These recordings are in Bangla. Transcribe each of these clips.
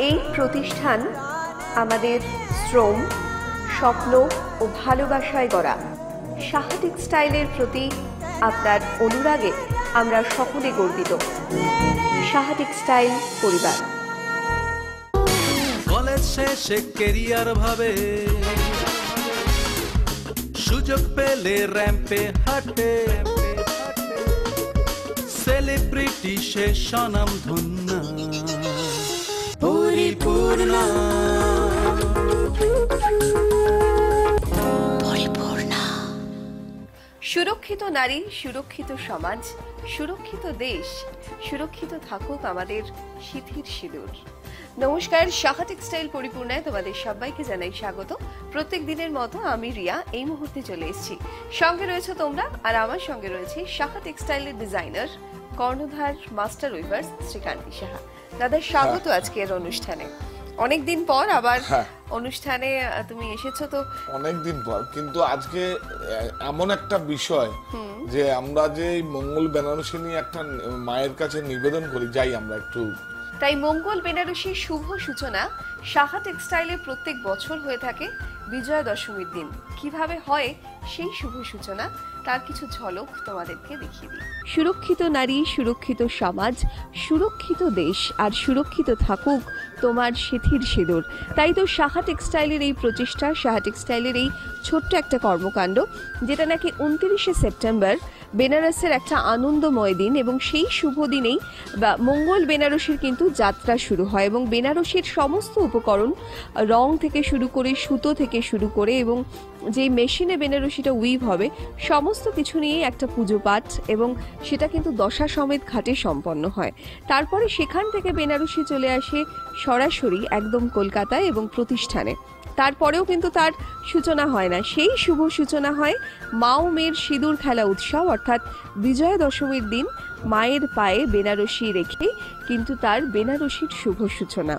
এই প্রতিষ্ঠান আমাদের শ্রম, স্বপ্ন ও ভালোবাসায় গড়া। সাহা টেক্সটাইলের প্রতি আপনার অনুরাগে আমরা সকলে গর্বিত। সাহা টেক্সটাইল পরিবার। কলেজ শেষে কেরিয়ার ভাবে, সুযোগ পেলে র্যাম্পে হাঁটে, সেলিব্রিটি সে স্বনাম ধন্য পরিপূর্ণ। সুরক্ষিত নারী, সুরক্ষিত সমাজ, সুরক্ষিত দেশ, সুরক্ষিত থাকুক আমাদের সিঁথির সিঁদুর। নমস্কার, সাহা টেক্সটাইল পরিপূর্ণায় তোমাদের সবাইকে জানাই স্বাগত। প্রত্যেক দিনের মতো আমি রিয়া এই মুহূর্তে চলে এসেছি। সঙ্গে রয়েছে তোমরা, আর আমার সঙ্গে রয়েছে সাহা টেক্সটাইলের ডিজাইনার, কর্ণধার, মাস্টার উইভার্স শ্রীকান্তি সাহা। দাদা স্বাগত আজকের অনুষ্ঠানে। অনেকদিন পর আবার অনুষ্ঠানে তুমি এসেছো। তো অনেকদিন পর, কিন্তু আজকে এমন একটা বিষয় যে আমরা যে মঙ্গল বেনারসি নিয়ে একটা মায়ের কাছে নিবেদন করি, যাই আমরা একটু। তাই মঙ্গল বেনারসির শুভ সূচনা সাহা টেক্সটাইলে প্রত্যেক বছর হয়ে থাকে বিজয়া দশমীর দিন। কিভাবে হয় সেই শুভ সূচনা তার কিছু ঝলক তোমাদেরকে দেখিয়ে দিই। সুরক্ষিত নারী, সুরক্ষিত সমাজ, সুরক্ষিত দেশ, আর সুরক্ষিত থাকুক তোমার সিঁথির সিঁদুর। তাই তো সাহা টেক্সটাইলের এই প্রচেষ্টা, সাহা টেক্সটাইলের এই ছোট্ট একটা কর্মকাণ্ড, যেটা নাকি 29শে সেপ্টেম্বর বেনারসের একটা আনন্দময় দিন, এবং সেই শুভ দিনেই মঙ্গল বেনারসির কিন্তু যাত্রা শুরু হয়। এবং বেনারসির সমস্ত উপকরণ, রং থেকে শুরু করে, সুতো থেকে শুরু করে, এবং যে মেশিনে বেনারসিটা উইভ হবে, সমস্ত কিছু নিয়ে একটা পুজো পাঠ, এবং সেটা কিন্তু দশা সমেত ঘাটে সম্পন্ন হয়। তারপরে সেখান থেকে বেনারসি চলে আসে সরাসরি একদম কলকাতায় এবং প্রতিষ্ঠানে। তারপরেও কিন্তু তার সূচনা হয় না, সেই শুভ সূচনা হয় মা ও মেয়ের সিঁদুর খেলা উৎসব, অর্থাৎ বিজয়া দশমীর দিন মায়ের পায়ে বেনারসি রেখে কিন্তু তার বেনারসির শুভ সূচনা।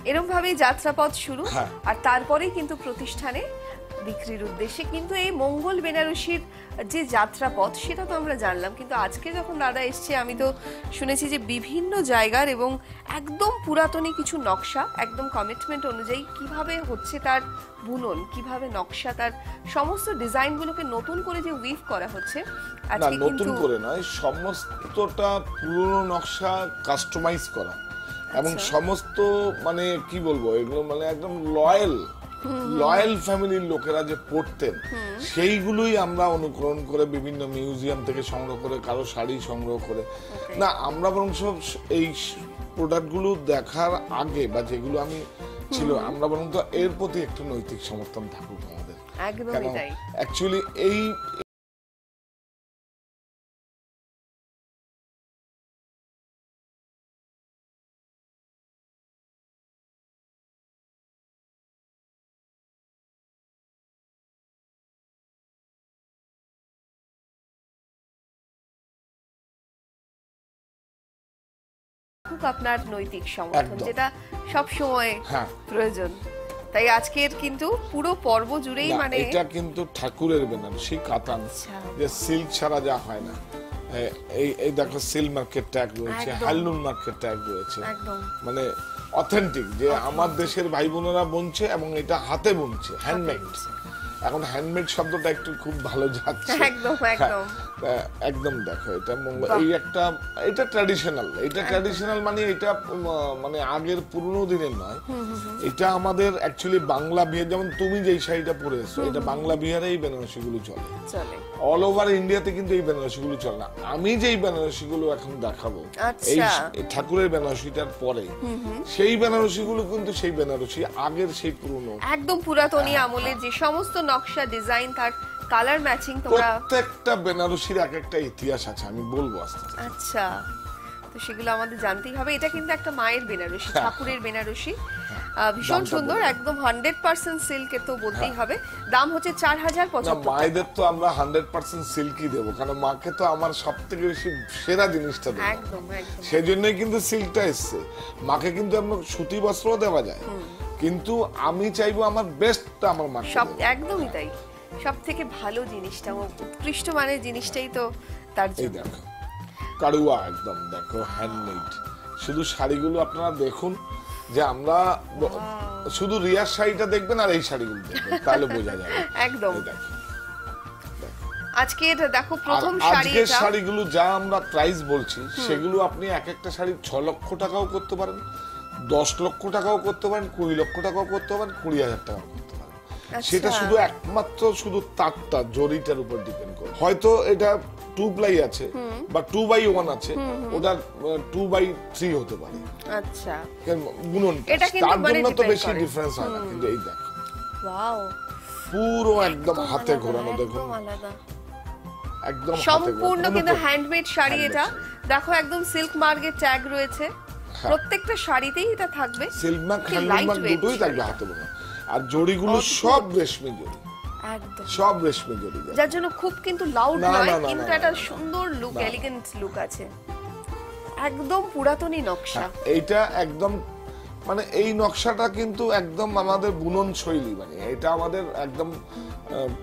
এরকম ভাবে যাত্রাপথ শুরু, আর তারপরেই কিন্তু প্রতিষ্ঠানে বিক্রির উদ্দেশ্যে কিন্তু এই মঙ্গল বেনারসির যে যাত্রাপথ, সেটা তো আমরা জানলাম। কিন্তু আজকে যখন দাদা এসছে, আমি তো শুনেছি যে বিভিন্ন জায়গার এবং একদম পুরাতনী কিছু নকশা, একদম কমিটমেন্ট অনুযায়ী কিভাবে হচ্ছে তার বুনন, কিভাবে নকশা, তার সমস্ত ডিজাইনগুলোকে নতুন করে যে উইভ করা হচ্ছে আজকে। না, নতুন করে নয়, সমস্তটা পুরনো নকশা কাস্টমাইজ করা, এবং সমস্ত মানে কি বলবো, এগুলো মানে একদম লয়াল ফ্যামিলির লোকেরা যে পড়তেন, সেইগুলোই আমরা অনুকরণ করে বিভিন্ন মিউজিয়াম থেকে সংগ্রহ করে, কারো শাড়ি সংগ্রহ করে। না, আমরা বরং সব এই প্রোডাক্টগুলো দেখার আগে, বা যেগুলো আমি ছিল, আমরা বরং তো এর প্রতি একটু নৈতিক সমর্থন থাকুক আমাদের। একদমই তাই। অ্যাকচুয়ালি এই আপনার নৈতিক সমর্থন, যেটা সব সময় প্রয়োজন। তাই আজকের কিন্তু পুরো পর্ব জুড়েই মানে এটা কিন্তু ঠাকুরের বেনারসি কাতান, যে সিল্ক ছাড়া যা হয় না। এই দেখো, সিল্ক মার্কেট ট্যাগ রয়েছে, হ্যান্ডলুম মার্কেট ট্যাগ রয়েছে, মানে অথেন্টিক, যে আমার দেশের ভাই বোনেরা বুনছে, এবং এটা হাতে বুনছে, হ্যান্ডমেড। এখন হ্যান্ডমেড শব্দটা একটু খুব ভালো যাচ্ছে, একদম দেখো, এটা এই একটা, এটা ট্র্যাডিশনাল মানে এটা মানে আগের পুরনো দিনের নয়, এটা আমাদের অ্যাকচুয়ালি বাংলা বিহার, যেমন তুমি যেই শাড়িটা পরে এসছো, এটা বাংলা বিহারে এই বেনারসি গুলো চলে। অল ওভার ইন্ডিয়াতে কিন্তু এই বেনারসি গুলো চলে না। আমি যেই বেনারসি গুলো এখন দেখাবো, এই ঠাকুরের বেনারসিটার পরে, সেই বেনারসি গুলো কিন্তু সেই বেনারসি আগের, সেই পুরনো একদম পুরাতনী আমলের যে সমস্ত নকশা, ডিজাইন, তার কালার ম্যাচিং, তোমরা প্রত্যেকটা বেনারসির এক একটা ইতিহাস আছে, আমি বলবো আস্তে আস্তে। আচ্ছা, তো সেগুলো আমাদের জানতেই হবে। এটা কিন্তু একটা মায়ের বেনারসি, ঠাকুরের বেনারসি, ভীষণ সুন্দর, একদম 100% সিল্ক, তো বলতেই হবে। দাম হচ্ছে 4075 টাকা। মায়েদের তো আমরা 100% সিল্কই দেবো, কারণ মাকে তো আমার সবথেকে বেশি সেরা জিনিসটা দেবো, একদম একদম। সেজন্যই কিন্তু সিল্কটা এসছে। মাকে কিন্তু আমরা সুতি বস্ত্রও দেওয়া যায়, কিন্তু আমি চাইবো আমার বেস্টটা আমার মাকে। সব একদমই তাই, সব থেকে ভালো জিনিসটা, উৎকৃষ্ট মানের জিনিসটাই তো তার জন্য। দেখো কারুয়া, একদম দেখো হ্যান্ডমেড, শুধু শাড়িগুলো আপনারা দেখুন, যে আমরা শুধু রিয়ার শাড়িটা দেখবেন আর এই শাড়িগুলো দেখবেন, তাহলে বোঝা যাবে। একদম। এই দেখো, আজকে এটা দেখো প্রথম আর শাড়ি আজকের এটা। শাড়িগুলো যা আমরা প্রাইস বলছি, সেগুলো আপনি এক একটা শাড়ি 6 লক্ষ টাকাও করতে পারেন, 10 লক্ষ টাকাও করতে পারেন, 20 লক্ষ টাকাও করতে পারেন, 20,000 টাকাও করতে পারেন। আচ্ছা। সেটা শুধু একমাত্র শুধু তারটা, জরিটার উপর ডিপেন্ড করে। হয়তো এটা 2 প্লাই আছে বা 2/1 আছে, ওটা 2/3 হতে পারে। আচ্ছা, বুনন এটা কিন্তু তার মানে জন্য তো depend বেশি করে। ডিফারেন্স হয় না। কিন্তু এই দেখো ওয়াও, পুরো একদম হাতে আলাদা, ঘোরানো, দেখুন একদম আলাদা, একদম হাতে সম্পূর্ণ ঘোরানো। কিন্তু হ্যান্ডমেড শাড়ি handmade এটা। শাড়ি। দেখো একদম সিল্ক মার্কের ট্যাগ রয়েছে, প্রত্যেকটা শাড়িতেই এটা থাকবে। সিল্ক মার্ক, কি হ্যান্ডলুম মার্ক lightweight দুটোই থাকবে শাড়িটা। হাতে বোনা। আর জড়িগুলো অদ্ভুত। সব রেশমি জড়ি, একদম, সব রেশমি জড়ি। যার জন্য খুব কিন্তু লাউড না, নয়, না, না, কিন্তু না, একটা না, না। সুন্দর লুক, না, না। এলিগেন্ট লুক আছে, একদম পুরাতনী নকশা। এইটা একদম মানে এই নকশাটা কিন্তু একদম আমাদের বুনন শৈলী, মানে এটা আমাদের একদম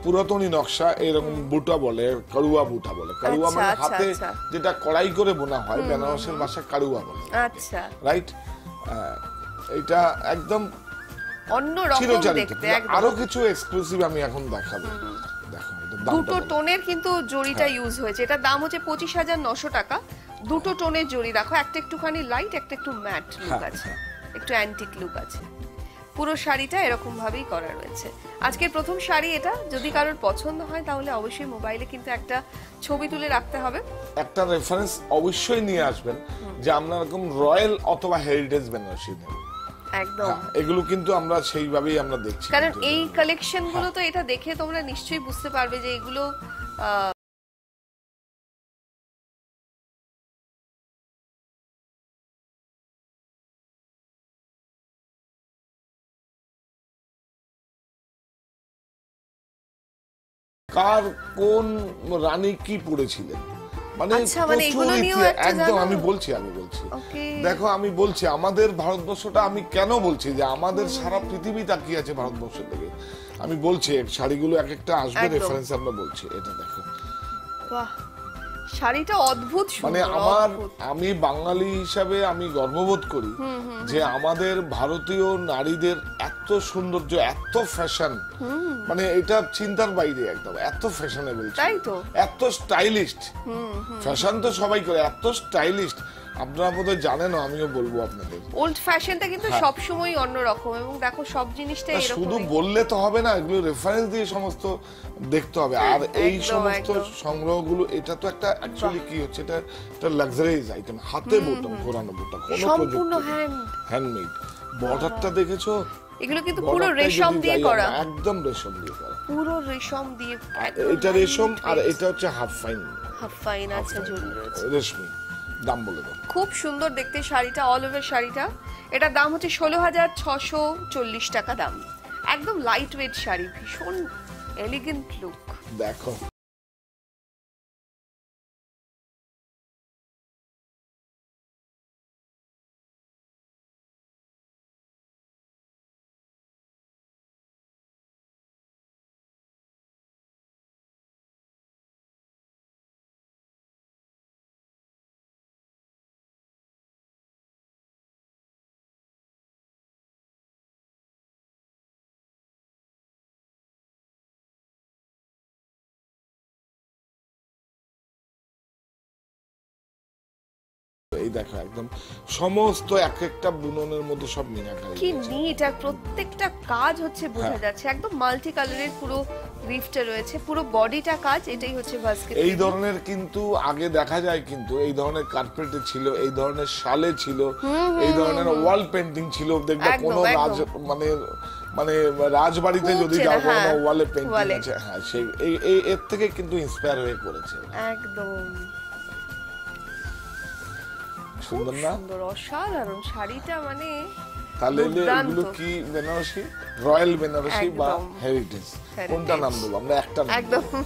পুরাতনী নকশা। এরকম বুটা বলে, কারুয়া বুটা বলে। কারুয়া আচ্ছা, মানে আচ্ছা, হাতে আচ্ছা। যেটা কড়াই করে বোনা হয়, বেনারসের ভাষায় কারুয়া বলে, আচ্ছা, রাইট? এটা একদম অন্য রকম চিরচারিত। দেখতে, একদম। আরো কিছু এক্সক্লুসিভ আমি এখন দেখাবো। দেখো এটা দামটা দুটো বলো। টোনের কিন্তু জরিটা ইউজ হয়েছে। এটার দাম হচ্ছে 25,900 টাকা। দুটো টোনের জরি দেখো, একটা একটুখানি লাইট, একটা একটু ম্যাট লুক হ্যাঁ, আছে, হ্যাঁ। একটু অ্যান্টিক লুক আছে। পুরো শাড়িটা এরকম ভাবেই করা রয়েছে। আজকের প্রথম শাড়ি এটা। যদি কারোর পছন্দ হয় তাহলে অবশ্যই মোবাইলে কিন্তু একটা ছবি তুলে রাখতে হবে। একটা রেফারেন্স অবশ্যই নিয়ে আসবেন, যে আমরা এরকম রয়্যাল অথবা হেরিটেজ বেনারসি নেব। একদম, এগুলো কিন্তু আমরা সেইভাবেই আমরা দেখছি। কারণ কিন্তু এই কালেকশন গুলো তো এটা দেখে তোমরা নিশ্চয়ই বুঝতে পারবে যে এগুলো কার কোন রানী কি পড়েছিলেন, মানে আচ্ছা, মানে প্রচুর এগুলো নিয়েও ইতিহাস। একটা একদম জানো? আমি বলছি ওকে, দেখো আমি বলছি আমাদের ভারতবর্ষটা, আমি কেন বলছি যে আমাদের সারা পৃথিবী তাকিয়ে আছে ভারতবর্ষের দিকে। আমি বলছি শাড়িগুলো এক একটা আসবে, একদম। রেফারেন্স আমরা বলছি। এটা দেখো, বাহ, শাড়িটা অদ্ভুত মানে সুন্দর, আমার অদ্ভুত। আমি বাঙালি হিসাবে আমি গর্ববোধ করি যে আমাদের ভারতীয় নারীদের এত সৌন্দর্য, এত ফ্যাশন, মানে এটা চিন্তার বাইরে একদম। এত ফ্যাশনেবল, তাই তো। এত স্টাইলিস্ট। ফ্যাশন তো সবাই করে, এত স্টাইলিস্ট। আপনারা বোধহয় জানেন, আমিও বলবো আপনাদের। ওল্ড ফ্যাশনটা কিন্তু সব সময় অন্যরকম, এবং দেখো সব জিনিসটা না, এরকম। শুধু বললে তো হবে না, এগুলো রেফারেন্স দিয়ে সমস্ত দেখতে হবে। আর এই একদম, সমস্ত একদম। সংগ্রহগুলো, এটা তো একটা অ্যাকচুয়ালি কি হচ্ছে, এটা একটা লাক্সারিজ আইটেম, হাতে বোটাম, ঘোরানো বোটা, কোনো সম্পূর্ণ প্রযুক্তি হ্যান্ডমেড। বর্ডারটা দেখেছো? এগুলো কিন্তু পুরো বর্ডারটাই রেশম যদি দিয়ে যাই করা, আমরা, একদম রেশম দিয়ে করা। পুরো রেশম দিয়ে। এটা রেশম, আর এটা হচ্ছে হাফ ফাইন হাফ ফাইন আছে, জরি রয়েছে। রেশমি। দাম বলে দাও। খুব সুন্দর দেখতে শাড়িটা, অল ওভার শাড়িটা। এটার দাম হচ্ছে 16,640 টাকা দাম। একদম লাইট ওয়েট শাড়ি, ভীষণ এলিগেন্ট লুক। দেখো এই দেখো, একদম সমস্ত এক একটা বুননের মধ্যে সব মিনাকারি কি রয়েছে। নিট, আর প্রত্যেকটা কাজ হচ্ছে বোঝা হ্যাঁ। যাচ্ছে, একদম মাল্টি কালারের পুরো রিফটা রয়েছে, পুরো বডিটা কাজ। এটাই হচ্ছে ভাস্কেট। এই ধরনের কিন্তু আগে দেখা যায়, কিন্তু এই ধরনের কার্পেটে ছিল, এই ধরনের শালে ছিল, এই ধরনের ওয়াল পেন্টিং ছিল। দেখবে একদম, কোনো রাজ একদম। মানে মানে রাজবাড়িতে খুব যদি চেনা, যাও, কোনো হ্যাঁ, ওয়ালে পেন্টিং ওয়ালে। আছে, হ্যাঁ, সেই এর থেকে কিন্তু ইন্সপায়ার হয়ে করেছে। একদম সুন্দর না? সুন্দর, অসাধারণ শাড়িটা, মানে তাহলে দুর্দান্ত। এগুলো কি বেনারসি, রয়্যাল বেনারসি বা একদম। Heritage, Heritage। কোনটা নাম দেবো আমরা? একটা নাম একদম। দেবো।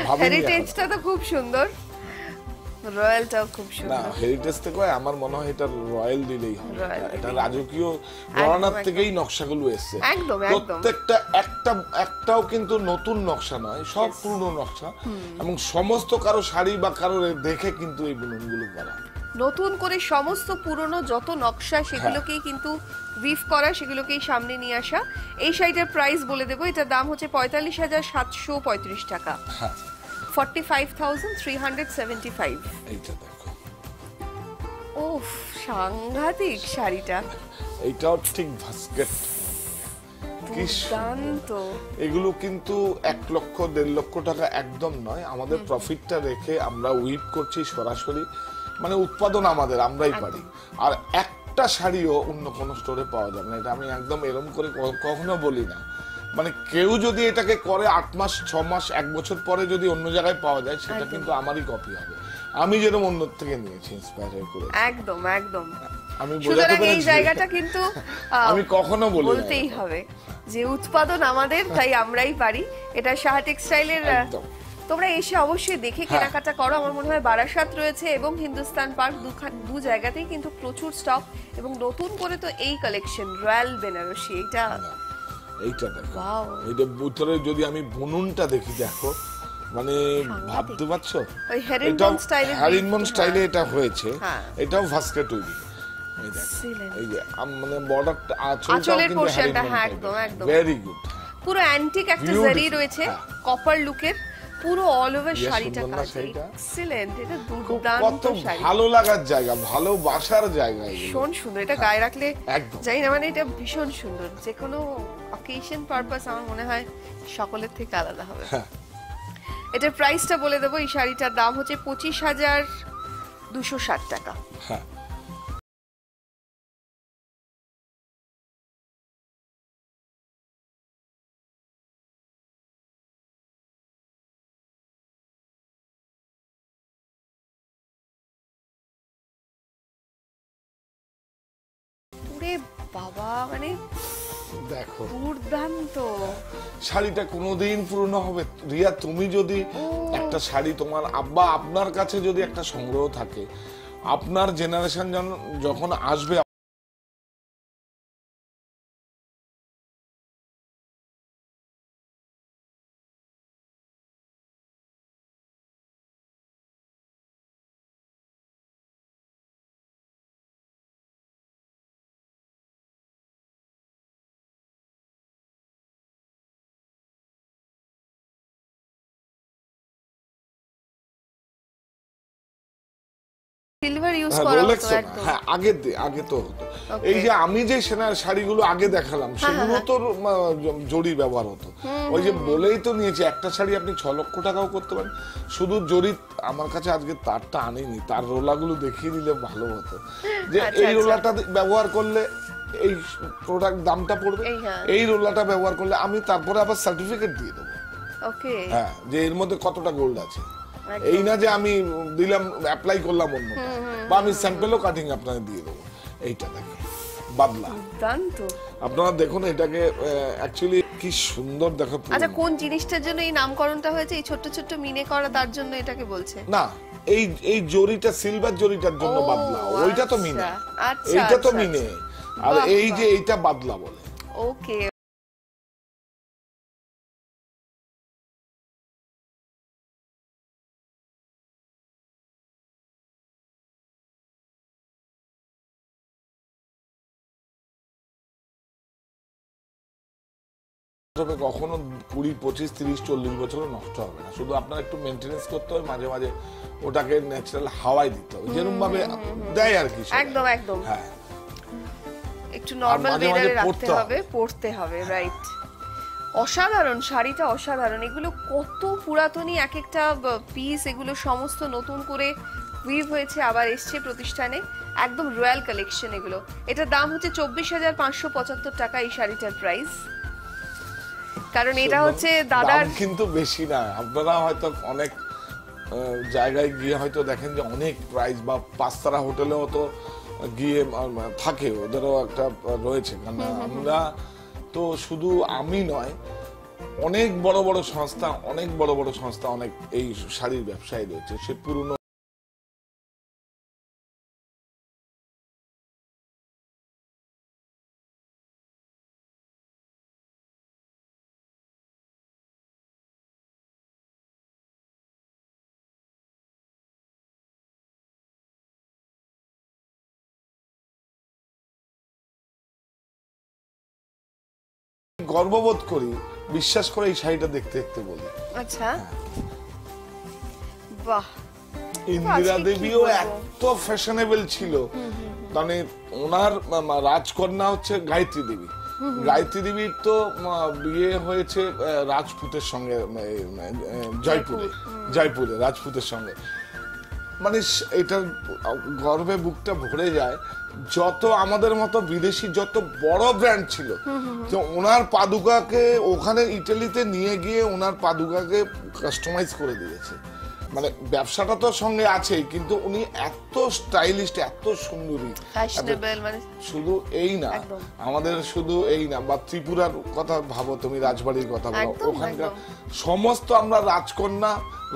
ভাবিনি হেরিটেজটা তো খুব সুন্দর, রয়্যালটাও খুব না, সুন্দর। হেরিটেজ থেকে আমার মনে হয় এটা রয়্যাল দিলেই হবে। রয়্যাল এটা দিলেই। রাজকীয় ঘরানার একদম। থেকেই নকশাগুলো এসছে। একদম, একদম। প্রত্যেকটা একটাও কিন্তু নতুন নকশা নয়, সব পুরনো নকশা। এবং সমস্ত কারো শাড়ি বা কারো দেখে কিন্তু এই বুননগুলো করা। নতুন করে সমস্ত পুরনো যত নকশা সেগুলোকেই কিন্তু উইভ করা, সেগুলোকেই সামনে নিয়ে আসা। এই শাড়িটার প্রাইস বলে দেবো, এটার দাম হচ্ছে 45,735 টাকা, হ্যাঁ 45,375। এইটা দেখো, ওফ, সাংঘাতিক শাড়িটা, এইটাও ঠিক ভাস্কেট। কি দুর্দান্ত। এগুলো কিন্তু 1 লক্ষ 1.5 লক্ষ টাকা একদম নয়, আমাদের প্রফিটটা রেখে আমরা উইভ করছি সরাসরি, মানে উৎপাদন আমাদের, আমরাই পারি। আর একটা শাড়িও অন্য কোনো স্টোরে পাওয়া যাবে না, এটা আমি একদম এরম করে কখনো বলি না। মানে কেউ যদি এটাকে করে 8 মাস 6 মাস 1 বছর পরে যদি অন্য জায়গায় পাওয়া যায়, সেটা কিন্তু আমারই কপি হবে। আমি যেরকম অন্য থেকে নিয়েছি, ইন্সপায়ার হয়ে করে। একদম একদম। আমি বোঝাতে সুতরাং এই পেরেছি? জায়গাটা কিন্তু আমি কখনো বলি না বলতেই এরকম। হবে যে উৎপাদন আমাদের, তাই আমরাই পারি। এটা সাহা টেক্সটাইলের, একদম। তোমরা এসে অবশ্যই দেখে কেনাকাটা করো। আমার মনে হয় বারাসাত রয়েছে এবং হিন্দুস্তান পার্ক, দু জায়গাতেই কিন্তু প্রচুর স্টক, এবং নতুন করে তো এই কালেকশন রয়্যাল বেনারসি, এটা এইটা দেখো, Wow! এইটা ভিতরে যদি আমি বুননটা দেখি, দেখো মানে ভাবতে পারছো, ওই হেরিনবন স্টাইলে, হ্যারিনবন স্টাইলে এটা হয়েছে। হ্যাঁ। এটাও ভাস্কেট উইভিং। এই দেখো, Excellent. এই যে মানে বর্ডারটা, আঁচলের আঁচলের portionটা, পোরশনটা হ্যাঁ, একদম, একদম। Very good. পুরো অ্যান্টিক একটা Beautiful, জারি রয়েছে, হ্যাঁ। কপার লুকের, পুরো অল ওভার ইয়ে শাড়িটা সুন্দর না কাজ। শাড়িটা? এক্সিলেন্ট, এটা খুব দুর্দান্ত কত শাড়ি, ভালো লাগার জায়গা, ভালোবাসার জায়গা এগুলো। ভীষণ সুন্দর। এটা গায়ে রাখলে একদম। জানি না, মানে এটা ভীষণ সুন্দর, যে কোনো অকেশন পারপাস আমার মনে হয় সকলের থেকে আলাদা হবে। হ্যাঁ। এটার প্রাইসটা বলে দেবো, এই শাড়িটার দাম হচ্ছে 25,260 টাকা। হ্যাঁ, ওরে বাবা, মানে দেখো দুর্দান্ত। শাড়িটা কোনোদিন পুরনো হবে? রিয়া, তুমি যদি একটা শাড়ি, তোমার আব্বা আপনার কাছে যদি একটা সংগ্রহ থাকে, আপনার জেনারেশন যখন আসবে, সিলভার ইউজ করা রোলেক্স, হতো একদম। হ্যাঁ আগে তো হতো। Okay. এই যে আমি যে শাড়িগুলো আগে দেখালাম, সেগুলো তো জরি ব্যবহার হতো। ওই যে বলেই তো নিয়েছি, একটা শাড়ি আপনি 6 লক্ষ টাকাও করতে পারেন। শুধু জরি, আমার কাছে আজকে তারটা আনিনি, তার রোলাগুলো দেখিয়ে দিলে ভালো হতো, যে আচ্ছা, এই আচ্ছা। রোলাটা ব্যবহার করলে এই প্রোডাক্ট দামটা পড়বে, হ্যাঁ। এই রোলাটা ব্যবহার করলে আমি তারপরে আবার সার্টিফিকেট দিয়ে দেবো। ওকে, হ্যাঁ, যে এর মধ্যে কতটা গোল্ড আছে। একদম। এই না যে আমি দিলাম, অ্যাপ্লাই করলাম অন্যটা, বা আমি স্যাম্পেলও কাটিং আপনাকে দিয়ে দেবো। এইটা দেখেন, বাদলা। দুর্দান্ত। আপনারা দেখুন এটাকে, অ্যাকচুয়ালি কি সুন্দর দেখো। আচ্ছা, কোন জিনিসটার জন্য এই নামকরণটা হয়েছে? এই ছোট্ট ছোট্ট মিনে করা, তার জন্য এটাকে বলছে? না, এই জরিটা, সিলভার জরিটার জন্য ও, বাদলা, ওইটা তো মিনে, আচ্ছা, এইটা তো আচ্ছা, মিনে, আর বাহ, এই যে বাহ। এইটা বাদলা বলে। ওকে। তবে কখনো 20, 25, 30, 40 বছরও নষ্ট হবে না, শুধু আপনার একটু মেনটেনেন্স করতে হবে, মাঝে মাঝে ওটাকে ন্যাচারাল হাওয়ায় দিতে হবে, যেরকম ভাবে দেয় আর কি সবাই। একদম একদম, হ্যাঁ, একটু নরমাল মাঝে মাঝে ওয়েদারে রাখতে পরতে হবে, পড়তে হবে, রাইট। অসাধারণ শাড়িটা, অসাধারণ। এগুলো কত পুরাতনী এক একটা পিস, এগুলো সমস্ত নতুন করে উইভ হয়েছে, আবার এসছে প্রতিষ্ঠানে, একদম রয়্যাল কালেকশন এগুলো। এটার দাম হচ্ছে 24,575 টাকা, এই শাড়িটার প্রাইস। কারণ এটা হচ্ছে দাদার, দাম কিন্তু বেশি না। আপনারা হয়তো অনেক জায়গায় গিয়ে হয়তো দেখেন যে অনেক প্রাইস, বা 5 তারা হোটেলেও তো গিয়ে থাকে, ওদেরও একটা রয়েছে। কারণ আমরা তো শুধু আমি নয়, অনেক বড় বড় সংস্থা অনেক এই শাড়ির ব্যবসায়ী রয়েছে, সে পুরনো গর্ববোধ করি, বিশ্বাস করে এই শাড়িটা দেখতে দেখতে বলি। আচ্ছা, বাহ। ইন্দিরা আজকে কি দেবীও বলবো? এত ফ্যাশনেবল ছিল, মানে ওনার রাজকন্যা হচ্ছে গায়ত্রী দেবী। গায়ত্রী দেবীর তো বিয়ে হয়েছে রাজপুতের সঙ্গে, জয়পুরে রাজপুতের সঙ্গে। মানে এটা গর্বে বুকটা ভরে যায়। যত আমাদের মতো বিদেশি যত বড় ব্র্যান্ড ছিল, তো ওনার পাদুকাকে ওখানে ইটালিতে নিয়ে গিয়ে ওনার পাদুকাকে কাস্টমাইজ করে দিয়েছে। মানে ব্যবসাটা তো সঙ্গে আছেই, কিন্তু উনি এত স্টাইলিস্ট, এত সুন্দরী, ফ্যাশনেবল, মানে শুধু এই না, একদম। আমাদের শুধু এই না, বা ত্রিপুরার কথা ভাবো তুমি, রাজবাড়ির কথা ভাবো, একদম, ওখানকার একদম। সমস্ত আমরা রাজকন্যা,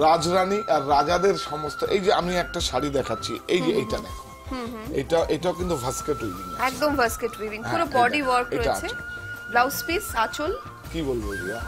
রাজরানী আর রাজাদের সমস্ত। এই যে আমি একটা শাড়ি দেখাচ্ছি, এই যে এইটা দেখো, এটাও কিন্তু ভাস্কেট উইভিং, একদম ভাস্কেট উইভিং, হ্যাঁ, পুরো এটা- বডি ওয়ার্ক এটা রয়েছে। আছে। ব্লাউজ পিস, আঁচল, কি বলবো রিয়া,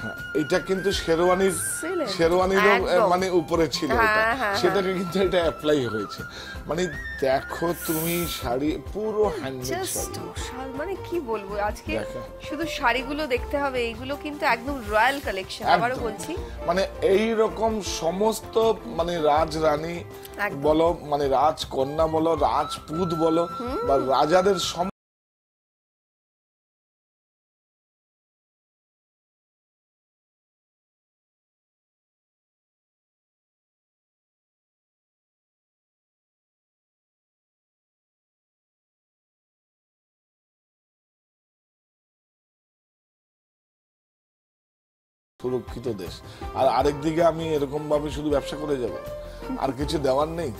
হ্যাঁ, এটা কিন্তু শেরওয়ানির Excellent. শেরওয়ানিরও একদম। মানে উপরে ছিল হ্যাঁ, এটা, হ্যাঁ, সেটাকে কিন্তু এটা অ্যাপ্লাই হয়েছে। মানে দেখো তুমি শাড়ি পুরো হ্যান্ডমেড জাস্ট শাড়ি। মানে কি বলবো, আজকে দেখো। শুধু শাড়িগুলো দেখতে হবে, এইগুলো কিন্তু একদম রয়্যাল কালেকশন। আবারও একদম। বলছি, মানে এই রকম সমস্ত, মানে রাজরানী একদম। বলো, মানে রাজকন্যা বলো, রাজপুত বলো, বা রাজাদের সুরক্ষিত দেশ। আর আরেকদিকে আমি এরকম ভাবে শুধু ব্যবসা করে যাব, আর কিছু দেওয়ার নেই।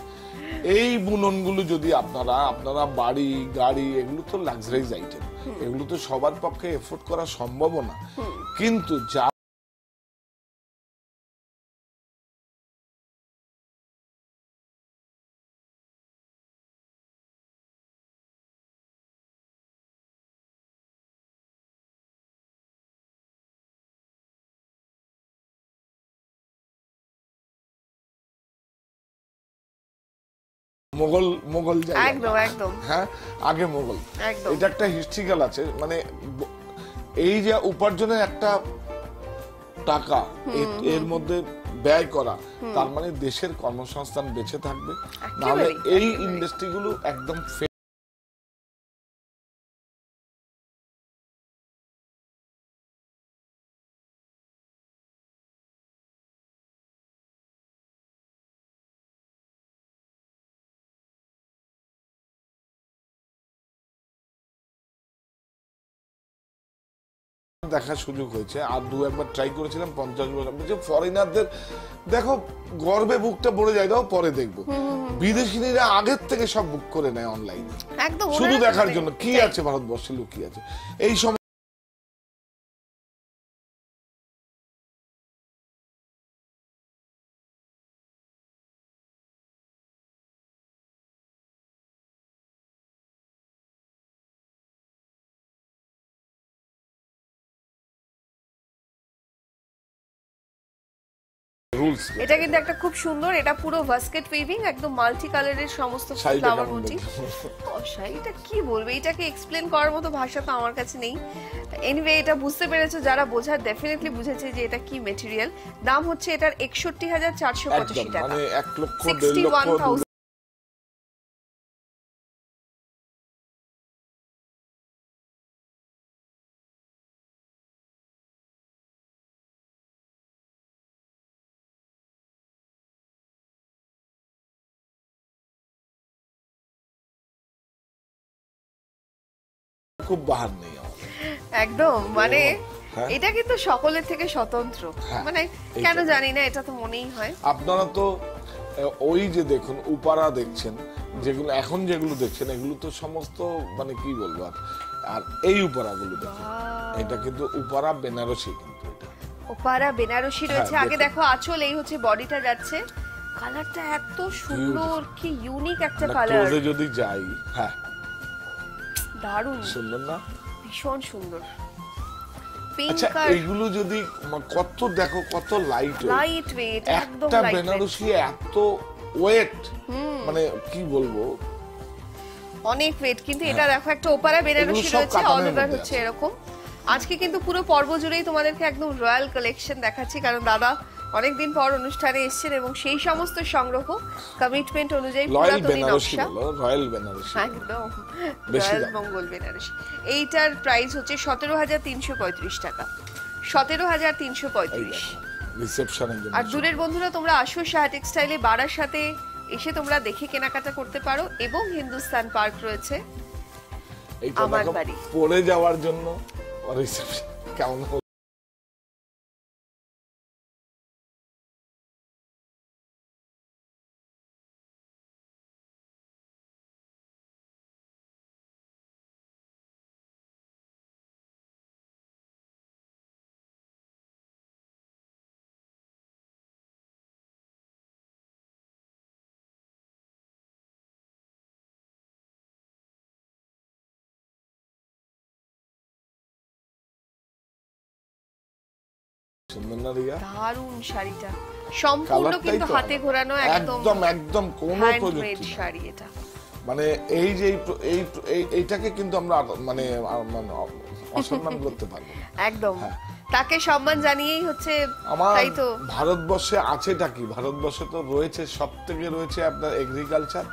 এই বুননগুলো যদি আপনারা বাড়ি গাড়ি, এগুলো তো লাক্সারিজ আইটেম, এগুলো তো সবার পক্ষে এফোর্ড করা সম্ভব না, কিন্তু যা মোগল জায়গা, একদম একদম হ্যাঁ, আগে মোগল, একদম। এটা একটা হিস্ট্রিক্যাল আছে। মানে এই যে উপার্জনের একটা টাকা এর মধ্যে ব্যয় করা, তার মানে দেশের কর্মসংস্থান বেঁচে থাকবে, নাহলে এই ইন্ডাস্ট্রিগুলো একদম দেখার সুযোগ হয়েছে। আর দু একবার ট্রাই করেছিলাম 50 বছর ফরেনারদের, দেখো গর্বে বুকটা ভরে যায়, দাও পরে দেখবো। বিদেশিনীরা আগের থেকে সব বুক করে নেয় অনলাইনে, একদম, শুধু ওনারা দেখার মানে- জন্য কি আছে ভারতবর্ষে, লুকিয়ে আছে এই সময়। রুলস এটা কিন্তু একটা খুব সুন্দর, এটা পুরো ভাস্কেট উইভিং, একদম মাল্টি কালারের সমস্ত শাড়িটা ফ্লাওয়ার কেমন মোটিভ। দেখতে? শাড়িটা কি বলবো, এটাকে এক্সপ্লেন করার মতো ভাষা তো আমার কাছে নেই। এনিওয়ে, এটা বুঝতে পেরেছো, যারা বোঝার ডেফিনেটলি বুঝেছে যে এটা কি মেটেরিয়াল। দাম হচ্ছে এটার 61,485 একদম, টাকা, মানে 1 লক্ষ 1.5 লক্ষ 61,000। খুব বাহার নেই আমার। একদম, মানে হ্যাঁ। এটা কিন্তু সকলের থেকে স্বতন্ত্র, হ্যাঁ, মানে এইটা। কেন জানি না, এটা তো মনেই হয়। আপনারা তো ওই যে দেখুন উপারা দেখছেন, যেগুলো এখন যেগুলো দেখছেন, এগুলো তো সমস্ত মানে কি বলবো, আর এই উপারাগুলো দেখুন, এটা কিন্তু উপারা বেনারসি, কিন্তু এটা ওপারা বেনারসি রয়েছে। হ্যাঁ, আগে দেখুন। দেখো আঁচল, এই হচ্ছে বডিটা যাচ্ছে, কালারটা এত সুন্দর, কি ইউনিক একটা কালার, ক্লোজে যদি যাই, হ্যাঁ দারুণ সুন্দর না, ভীষণ সুন্দর। পিঙ্ক আচ্ছা আর এইগুলো যদি কত দেখো, কত লাইট লাইট ওয়েট, একদম একটা লাইট বেনারসি এত ওয়েট, মানে কি বলবো, অনেক ওয়েট, কিন্তু এটা দেখো একটা ওপারা বেনারসি এগুলো সব রয়েছে, কাতানের অল ওভার মধ্যে হচ্ছে আছে। এরকম। আজকে কিন্তু পুরো পর্ব জুড়েই তোমাদেরকে একদম রয়্যাল কালেকশন দেখাচ্ছি, কারণ দাদা অনেকদিন পর অনুষ্ঠানে এসেছেন এবং সেই সমস্ত সংগ্রহ কমিটমেন্ট অনুযায়ী রয়্যাল পুরাতনী বেনারসি নকশা। বলো, রয়্যাল বেনারসি একদম বেশি রয়্যাল দাম। মঙ্গল বেনারসি। এইটার প্রাইস হচ্ছে 17,335 টাকা, 17,335। রিসেপশনের জন্য। আর দূরের বন্ধুরা তোমরা আসো সাহা টেক্সটাইলে, বারার সাথে এসে তোমরা দেখে কেনাকাটা করতে পারো, এবং হিন্দুস্তান পার্ক রয়েছে এইটা আমার দেখো, বাড়ি। পরে যাওয়ার জন্য রিসেপশন কেমন হলো। সুন্দর না রিয়া? দারুণ শাড়িটা, সম্পূর্ণ কালারটাই কিন্তু তো হাতে ঘোরানো, একদম একদম একদম কোনো হ্যান্ডমেড প্রযুক্তি নেই। শাড়ি এটা। মানে এই যে এইটাকে কিন্তু আমরা মানে অসম্মান করতে পারবো না। একদম তাকে সম্মান জানিয়েই হচ্ছে, আমার তাই তো। ভারতবর্ষে আছেটা কি? ভারতবর্ষে তো রয়েছে, সব থেকে রয়েছে আপনার এগ্রিকালচার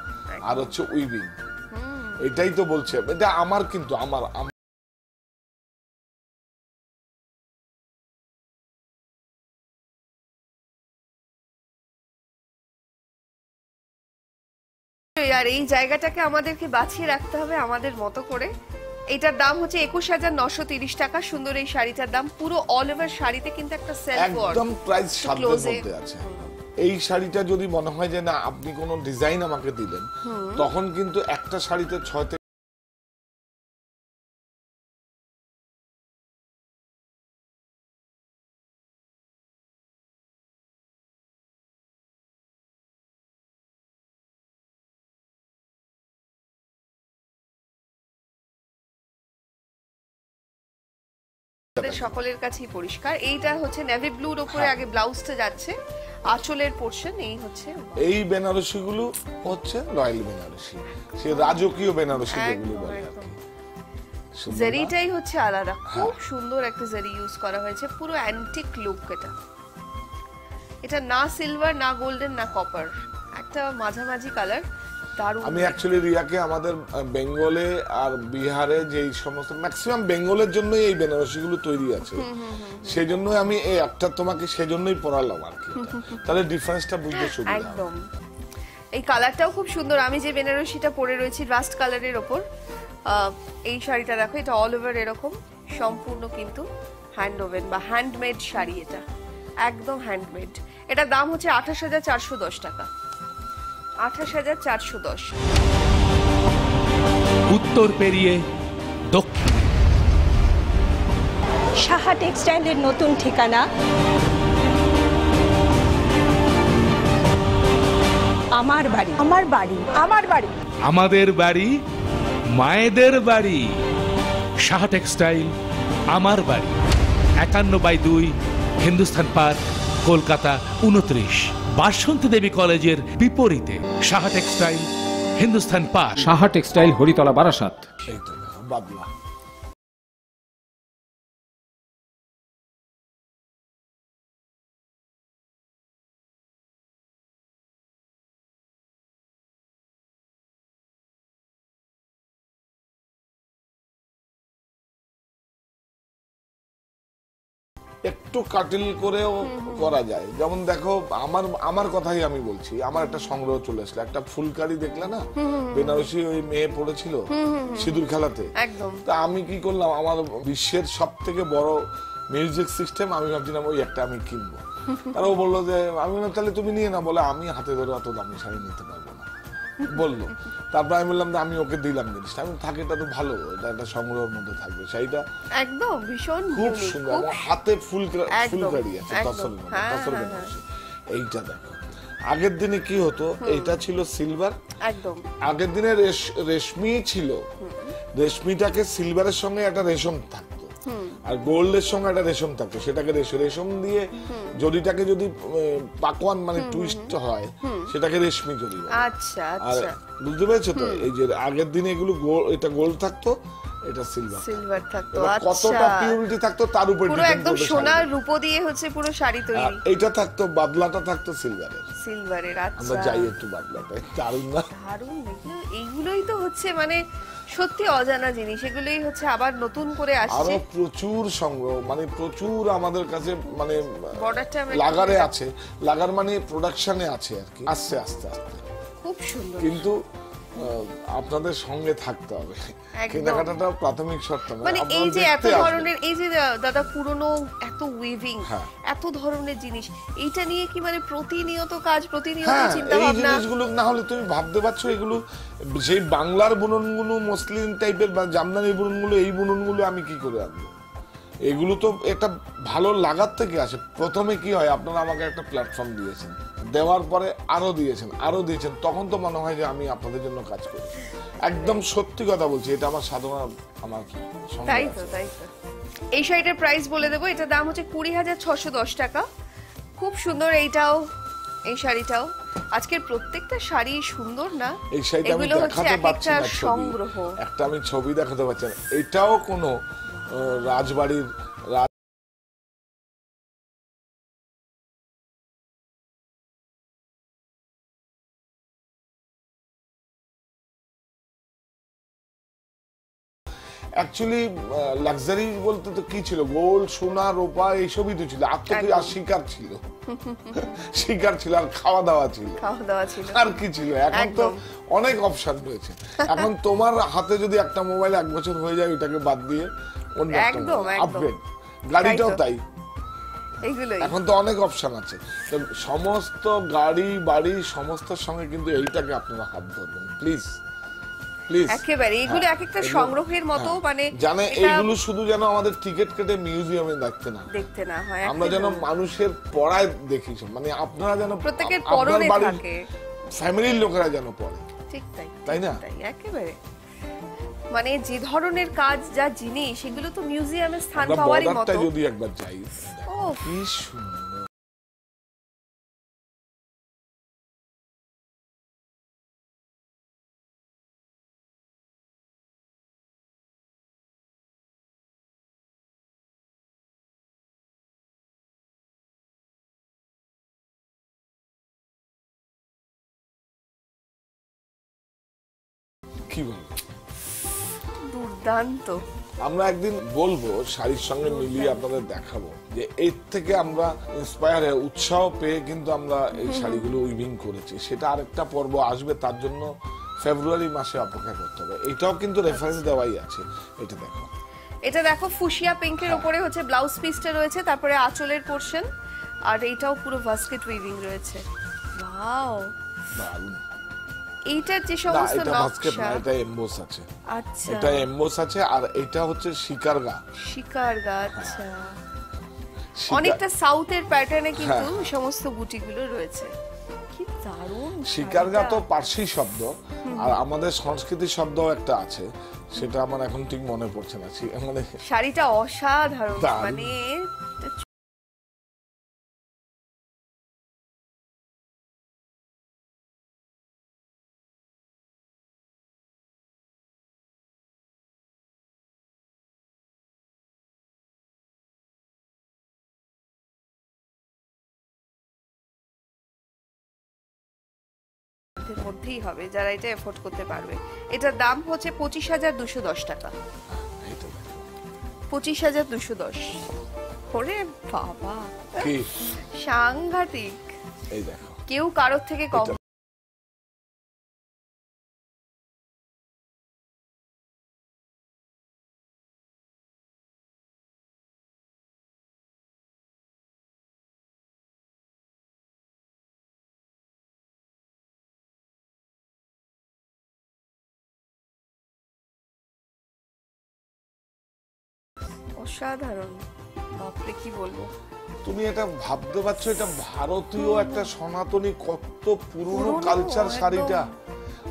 আর হচ্ছে উইভিং। এটাই তো বলছে, এটা আমার কিন্তু আমার আর এই জায়গাটাকে আমাদেরকে বাঁচিয়ে রাখতে হবে আমাদের মতো করে। এটার দাম হচ্ছে 21,930 টাকা। সুন্দর এই শাড়িটার দাম, পুরো অল ওভার শাড়িতে কিন্তু একটা সেলফ ওয়ার্ক, একদম প্রাইস সাধ্যের close এ। মধ্যে আছে। এই শাড়িটা যদি মনে হয় যে না আপনি কোনো ডিজাইন আমাকে দিলেন, তখন কিন্তু একটা শাড়িতে 6 থেকে আমাদের সকলের কাছেই পরিষ্কার। এইটা হচ্ছে নেভি ব্লুর উপরে আগে ব্লাউজটা যাচ্ছে, আঁচলের পোরশন এই হচ্ছে। এই বেনারসি গুলো হচ্ছে রয়্যাল বেনারসি, সে রাজকীয় বেনারসি যেগুলো একদম, বলে আর একদম। কি। সুন্দর না? জারিটাই হচ্ছে আলাদা, খুব সুন্দর একটা জারি ইউজ করা হয়েছে, পুরো অ্যান্টিক লুক এটা। এটা না সিলভার, না গোল্ডেন, না কপার, একটা মাঝামাঝি কালার, দারুণ। আমি অ্যাকচুয়ালি রিয়াকে আমাদের বেঙ্গলে আর বিহারে যে সমস্ত ম্যাক্সিমাম বেঙ্গলের জন্যই এই বেনারসি গুলো তৈরি আছে, সেই জন্য আমি এই একটা তোমাকে সেজন্যই পরালাম আর কি এটা। তাহলে ডিফারেন্সটা বুঝতে সুবিধা হবে। একদম। এই কালারটাও খুব সুন্দর। আমি যে বেনারসিটা পরে রয়েছি রাস্ট কালারের ওপর, এই শাড়িটা দেখো, এটা অল ওভার এরকম, সম্পূর্ণ কিন্তু হ্যান্ড ওভেন বা হ্যান্ডমেড শাড়ি, এটা একদম হ্যান্ডমেড। এটার দাম হচ্ছে 28,410 টাকা, 28,410। উত্তর পেরিয়ে দক্ষিণ, সাহা টেক্সটাইলের নতুন ঠিকানা আমার বাড়ি, আমার বাড়ি, আমার বাড়ি, আমাদের বাড়ি, মায়েদের বাড়ি। সাহা টেক্সটাইল আমার বাড়ি, 51/2 হিন্দুস্তান পার্ক, কলকাতা 29, বাসন্তী দেবী কলেজের বিপরীতে। Saha textile, Hindustan park. Saha textile, Haritala, Barasat. এইটা দেখো বাদলা। একটু কাটিল করেও করা যায়, যেমন দেখো আমার কথাই আমি বলছি, আমার একটা সংগ্রহ চলে আসলো, একটা ফুলকারি দেখলে না বেনারসি, ওই মেয়ে পড়েছিল সিঁদুর খেলাতে, একদম। তা আমি কি করলাম, আমার বিশ্বের সব থেকে বড় মিউজিক সিস্টেম, আমি ভাবছিলাম ওই একটা আমি কিনবো। তারা ও বললো যে, আমি বললাম তাহলে তুমি নিয়ে না, বলে আমি হাতে ধরে অত দামি শাড়ি নিতে পারবো না বললো। তারপর আমি বললাম যে আমি ওকে দিলাম জিনিসটা, আমি থাকে এটা তো ভালো, এটা একটা সংগ্রহের মধ্যে থাকবে, শাড়িটা একদম ভীষণ খুব unique, সুন্দর, খুব আমার হাতে একদম, ফুলকারি আছে, একদম। তসর হ্যাঁ, তসর হ্যাঁ, বেনারসি। এইটা দেখো, আগের দিনে কি হতো, এইটা ছিল সিলভার, একদম। আগের দিনে রেশমি ছিল, রেশমিটাকে সিলভারের সঙ্গে একটা রেশম থাকতো, আর গোল্ডের সঙ্গে একটা রেশম থাকতো, সেটাকে রেশম দিয়ে জরিটাকে যদি পাকওয়ান মানে টুইস্ট হয় সেটাকে রেশমি জরি বলে। আচ্ছা আর আচ্ছা, বুঝতে পেরেছো তো, এই যে আগের দিনে এগুলো এটা গোল্ড থাকতো, এটা সিলভার। সিলভার থাকতো। কতটা আচ্ছা, পিউরিটি থাকতো তার উপর পুরো একদম সোনার রূপো দিয়ে হচ্ছে পুরো শাড়ি তৈরি। এইটা থাকতো, বাদলাটা থাকতো সিলভারের। সিলভারের। আমরা আচ্ছা, যাই একটু বাদলাটা, দারুণ না? দারুণ দেখলে। এইগুলোই তো হচ্ছে মানে সত্যি অজানা জিনিস, এগুলোই হচ্ছে আবার নতুন করে আসছে। আরো প্রচুর সংগ্রহ, মানে প্রচুর আমাদের কাছে, মানে বর্ডারটা আমরা লাগারে আছে, লাগার মানে প্রোডাকশনে আছে আর কি, আস্তে আস্তে আস্তে। খুব সুন্দর। কিন্তু আপনাদের সঙ্গে থাকতে হবে, কেনাকাটাটা প্রাথমিক শর্ত। মানে এই যে এত ধরনের, এই যে দাদা পুরনো এত উইভিং, এত ধরনের জিনিস, এইটা নিয়ে কি মানে প্রতিনিয়ত কাজ, প্রতিনিয়ত চিন্তা এই ভাবনা? জিনিসগুলো না হলে তুমি ভাবতে পারছো, এগুলো সেই বাংলার বুননগুলো, মসলিন টাইপের বা জামদানি বুননগুলো, এই বুননগুলো আমি কি করে আনবো? এগুলো তো একটা ভালো লাগার থেকে আসে। প্রথমে কি হয়, আপনারা আমাকে একটা প্ল্যাটফর্ম দিয়েছেন, দেওয়ার পরে আরো দিয়েছেন, তখন তো মনে হয় যে আমি আপনাদের জন্য কাজ করি। একদম সত্যি কথা বলছি, এটা আমার সাধনা, আমার সঙ্গে তাই আছে। তো, তাই তো। এই শাড়িটার প্রাইস বলে দেবো, এটার দাম হচ্ছে 20,610 টাকা। খুব সুন্দর এইটাও, এই শাড়িটাও। আজকের প্রত্যেকটা শাড়ি সুন্দর না? এই শাড়িটা আমি এগুলো হচ্ছে দেখাতে এক পারছি একটা না, সংগ্রহ। একটা আমি ছবি দেখাতে পারছি না। এটাও কোনো রাজবাড়ির অ্যাকচুয়ালি লাক্সারি বলতে তো কি ছিল, গোল্ড, সোনা, রূপা এইসবই তো ছিল। আর তো কি, আর শিকার ছিল, শিকার ছিল, আর খাওয়া দাওয়া ছিল, আর কি ছিল? এখন তো অনেক অপশন রয়েছে। এখন তোমার হাতে যদি একটা মোবাইল 1 বছর হয়ে যায়, ওটাকে বাদ দিয়ে অন্য একটা আপগ্রেড, গাড়িটাও তাই। এখন তো অনেক অপশন আছে। তো সমস্ত গাড়ি বাড়ি সমস্তের সঙ্গে কিন্তু এইটাকে আপনারা হাত ধরবেন প্লিজ, প্লিজ। একেবারে এগুলো এক একটা সংগ্রহের মতো, মানে জানে এইগুলো শুধু যেন আমাদের টিকিট কেটে মিউজিয়ামে দেখতে না হয়, আমরা যেন মানুষের পড়ায় দেখি, মানে আপনারা যেন প্রত্যেকের পরনে থাকে, ফ্যামিলির লোকেরা যেন পড়ে। ঠিক তাই, তাই না? একেবারে মানে যে ধরনের কাজ, যা জিনিস, সেগুলো তো মিউজিয়ামে স্থান পাওয়ারই মতো। যদি একবার যাই, কি সুন্দর। কি বলবো, দুর্দান্ত। আমরা একদিন বলবো, শাড়ির সঙ্গে মিলিয়ে আপনাদের দেখাবো যে এর থেকে আমরা ইন্সপায়ার হয়ে, উৎসাহ পেয়ে কিন্তু আমরা এই শাড়িগুলো উইভিং করেছি। সেটা আরেকটা পর্ব আসবে, তার জন্য ফেব্রুয়ারি মাসে অপেক্ষা করতে হবে। এটাও কিন্তু রেফারেন্স দেওয়াই আছে। এটা দেখো, এটা দেখো ফুশিয়া পিঙ্কের উপরে হচ্ছে ব্লাউজ পিসটা রয়েছে, তারপরে আঁচলের পোরশন, আর এইটাও পুরো ভাস্কেট উইভিং রয়েছে। ওয়াও, দারুণ। এইটার যে সমস্ত নকশা, এটা এমবোস আছে। আচ্ছা, এটা এমবোস আছে, আর এটা হচ্ছে শিকারগা। শিকারগা, আচ্ছা। অনেকটা সাউথের প্যাটার্নে কিন্তু সমস্ত বুটিগুলো রয়েছে। কি দারুণ। শিকারগা তো পার্সি শব্দ, আর আমাদের সংস্কৃতি শব্দও একটা আছে, সেটা আমার এখন ঠিক মনে পড়ছে না। মানে শাড়িটা অসাধারণ, মানে মধ্যেই হবে যারা এটা এফোর্ড করতে পারবে। এটার দাম হচ্ছে 25,210 টাকা। 25,210। ওরে বাবা, কি সাংঘাতিক। এই দেখো, কেউ কারোর থেকে কম। অসাধারণ, বাপরে কি বলবো। তুমি এটা ভাবতে পারছো, এটা ভারতীয় একটা সনাতনী কত পুরনো কালচার শাড়িটা।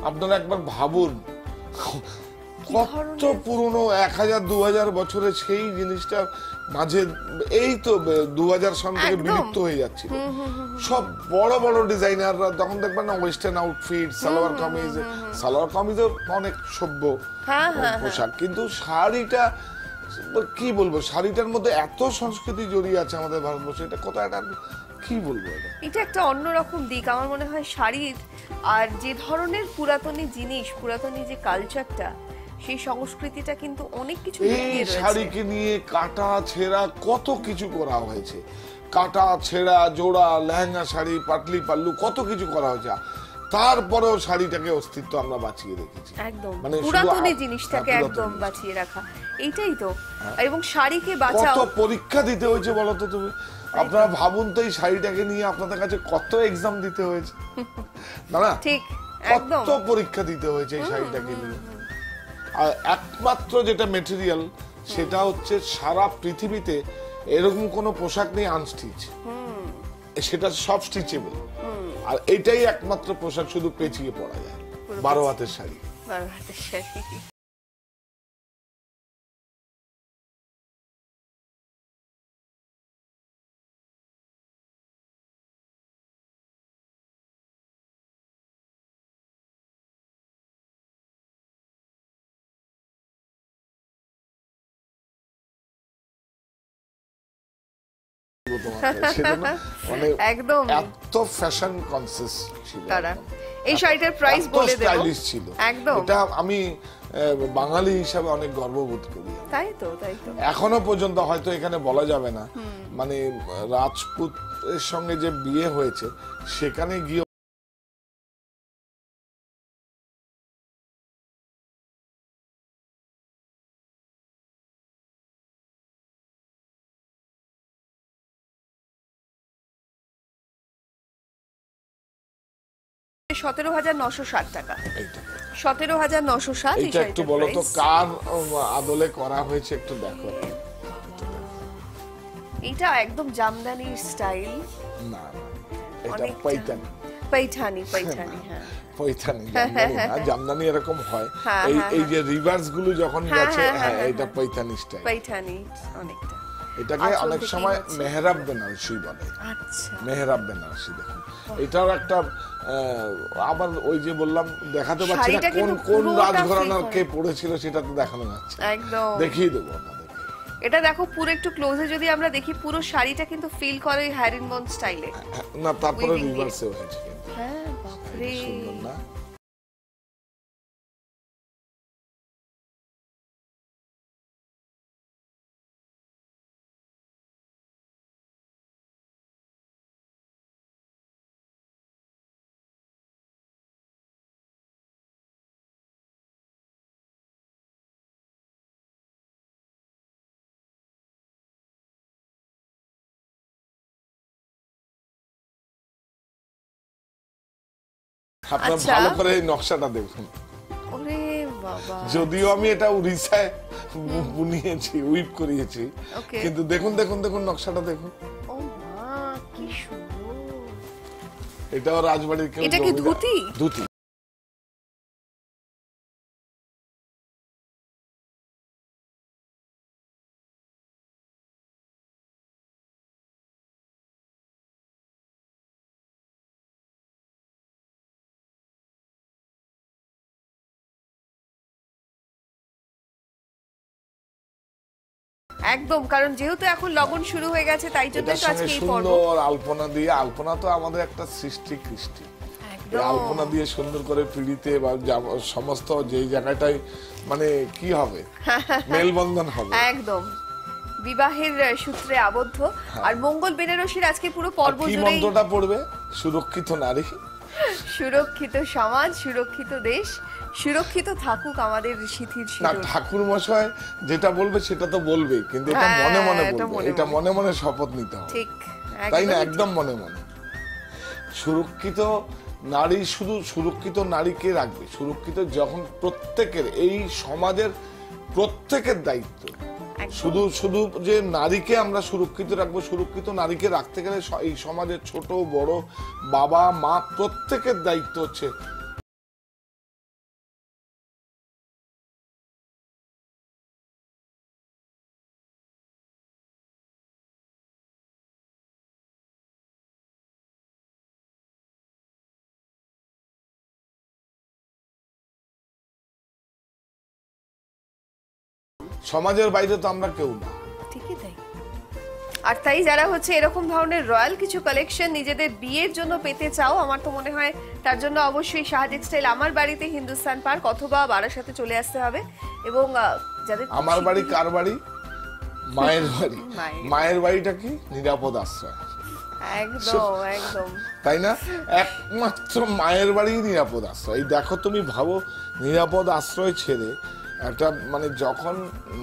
আপনারা একবার ভাবুন, কত পুরনো 1000-2000 বছরের সেই জিনিসটা মাঝে এই তো 2000 সন থেকে একদম। বিলুপ্ত হয়ে যাচ্ছে। সব বড় বড় ডিজাইনাররা তখন দেখবেন না ওয়েস্টার্ন আউটফিট, সালোয়ার কামিজ অনেক সভ্য পোশাক, কিন্তু শাড়িটা কি বলবো, শাড়িটার মধ্যে এত সংস্কৃতি জড়িয়ে আছে আমাদের ভারতবর্ষে, এটা কত একটা কি বলবো এটা। এটা একটা অন্যরকম দিক আমার মনে হয় শাড়ির। আর যে ধরনের পুরাতনী জিনিস, পুরাতনী যে কালচারটা, সেই সংস্কৃতিটা কিন্তু অনেক কিছু এই লুকিয়ে রয়েছে। শাড়িকে নিয়ে কাটা ছেঁড়া কত কিছু করা হয়েছে, কাটা ছেঁড়া জোড়া, লেহেঙ্গা শাড়ি, পাটলি পাল্লু, কত কিছু করা হয়েছে, তারপরেও শাড়িটাকে অস্তিত্ব আমরা বাঁচিয়ে রেখেছি। একদম মানে শুধু পুরাতনী জিনিসটাকে পুরাতনী একদম জিনিস। বাঁচিয়ে রাখা, এইটাই তো। এবং শাড়িকে কত বাঁচাও। পরীক্ষা দিতে হয়েছে বলো তো তুমি, আপনারা ভাবুন তো এই শাড়িটাকে নিয়ে আপনাদের কাছে কত এক্সাম দিতে হয়েছে না না, ঠিক, একদম। কত পরীক্ষা দিতে হয়েছে এই শাড়িটাকে নিয়ে। আর একমাত্র যেটা মেটেরিয়াল সেটা হচ্ছে সারা পৃথিবীতে এরকম কোনো পোশাক নেই আনস্টিচ, সেটা সব স্টিচেবল। আর এটাই একমাত্র পোশাক শুধু পেঁচিয়ে পরা যায়, 12 হাতের শাড়ি। 12 হাতের শাড়ি। সেজন্য মানে একদম এত ফ্যাশন কনসিয়াস ছিল তারা। এই শাড়িটার প্রাইস বলে দেব। স্টাইলিশ ছিল একদম। এটা আমি বাঙালি হিসাবে অনেক গর্ববোধ করি। তাই তো, তাই তো। এখনো পর্যন্ত হয়তো এখানে বলা যাবে না, মানে রাজপুতের সঙ্গে যে বিয়ে হয়েছে সেখানে গিয়ে $17,960 টাকা। এইটা 17,960 এইটা একটু বলো তো কার আদলে করা হয়েছে একটু দেখো। এটা একদম জামদানির স্টাইল। না না, এটা অনেকটা। পৈতানি। পৈঠানি, হ্যাঁ। পৈতানি, জামদানি না, জামদানি এরকম হয়। হ্যাঁ, এই হ্যাঁ, এই যে রিভার্স গুলো যখন হ্যাঁ, গেছে, হ্যাঁ, হ্যাঁ হ্যাঁ, এটা হ্যাঁ। পৈতানি স্টাইল। পৈঠানি অনেকটা। এটাকে আঁচল অনেক থেকেই সময় হচ্ছে। মেহরাব বেনারসি বলে। আচ্ছা। মেহরাব বেনারসি, দেখুন এটাও একটা আবার ওই যে বললাম দেখাতে পাচ্ছি না শাড়িটা কোন কিন্তু কোন পুরোটা রাজঘরানার feel কে পড়েছিল সেটা তো দেখানো যাচ্ছে, একদম। দেখিয়ে দেবো আপনাদের। এটা দেখো পুরো একটু ক্লোজে যদি আমরা দেখি, পুরো শাড়িটা কিন্তু ফিল করে হ্যারিনবন স্টাইলে। না তারপরে Weaving দিয়ে। রিভার্সে হয়েছে কিন্তু। হ্যাঁ, বাপরে। সুন্দর না? আপনারা আচ্ছা। ভালো করে এই নকশাটা দেখুন। ওরে বাবা। যদিও আমি এটা উড়িষ্যায় বুনিয়েছি, উইপ করিয়েছি, Okay. কিন্তু দেখুন দেখুন দেখুন নকশাটা দেখুন। ও মা, কি সুন্দর। এটাও রাজবাড়ির কেউ এটা কি জমিদার। ধুতি? ধুতি। একদম, কারণ যেহেতু এখন লগন শুরু হয়ে গেছে, তাই জন্য এটার তো সঙ্গে আজকে এই পর্ব। সুন্দর আলপনা দিয়ে, আলপনা তো আমাদের একটা সৃষ্টি কৃষ্টি। একদম। এই আলপনা দিয়ে সুন্দর করে পিড়িতে বা সমস্ত যেই জায়গাটাই মানে কি হবে, মেলবন্ধন হবে। একদম বিবাহের সূত্রে আবদ্ধ। আর মঙ্গল বেনারসির আজকে পুরো পর্ব আর কি জুড়েই মন্ত্রটা পড়বে? সুরক্ষিত নারী, সুরক্ষিত সমাজ, সুরক্ষিত দেশ, সুরক্ষিত থাকুক আমাদের সিথির না সিঁদুর। ঠাকুর মশাই যেটা বলবে সেটা তো বলবে, কিন্তু এটা হ্যাঁ, মনে মনে এটা বলবে, মনে এটা মনে। মনে মনে শপথ নিতে হবে, ঠিক, তাই না? একদমই একদম মনে মনে। সুরক্ষিত নারী, শুধু সুরক্ষিত নারীকে রাখবে, সুরক্ষিত যখন প্রত্যেকের এই সমাজের প্রত্যেকের দায়িত্ব। একদম। শুধু শুধু যে নারীকে আমরা সুরক্ষিত রাখবো, সুরক্ষিত নারীকে রাখতে গেলে এই সমাজের ছোট বড় বাবা মা প্রত্যেকের দায়িত্ব হচ্ছে সমাজের বাইরে তো আমরা কেউ না। ঠিকই তাই। আর তাই যারা হচ্ছে এরকম ধরনের রয়্যাল কিছু কালেকশন নিজেদের বিয়ের জন্য পেতে চাও, আমার তো মনে হয় তার জন্য অবশ্যই সাহা টেক্সটাইল আমার বাড়িতে হিন্দুস্তান পার্ক অথবা বারাসাতে চলে আসতে হবে। এবং যাদের আমার বাড়ি কার বাড়ি? মায়ের বাড়ি। মায়ের। মায়ের বাড়িটা কি? নিরাপদ আশ্রয়। একদম একদম তাই না? একমাত্র মায়ের বাড়ি নিরাপদ আশ্রয়। এই দেখো, তুমি ভাবো, নিরাপদ আশ্রয় ছেড়ে একটা মানে যখন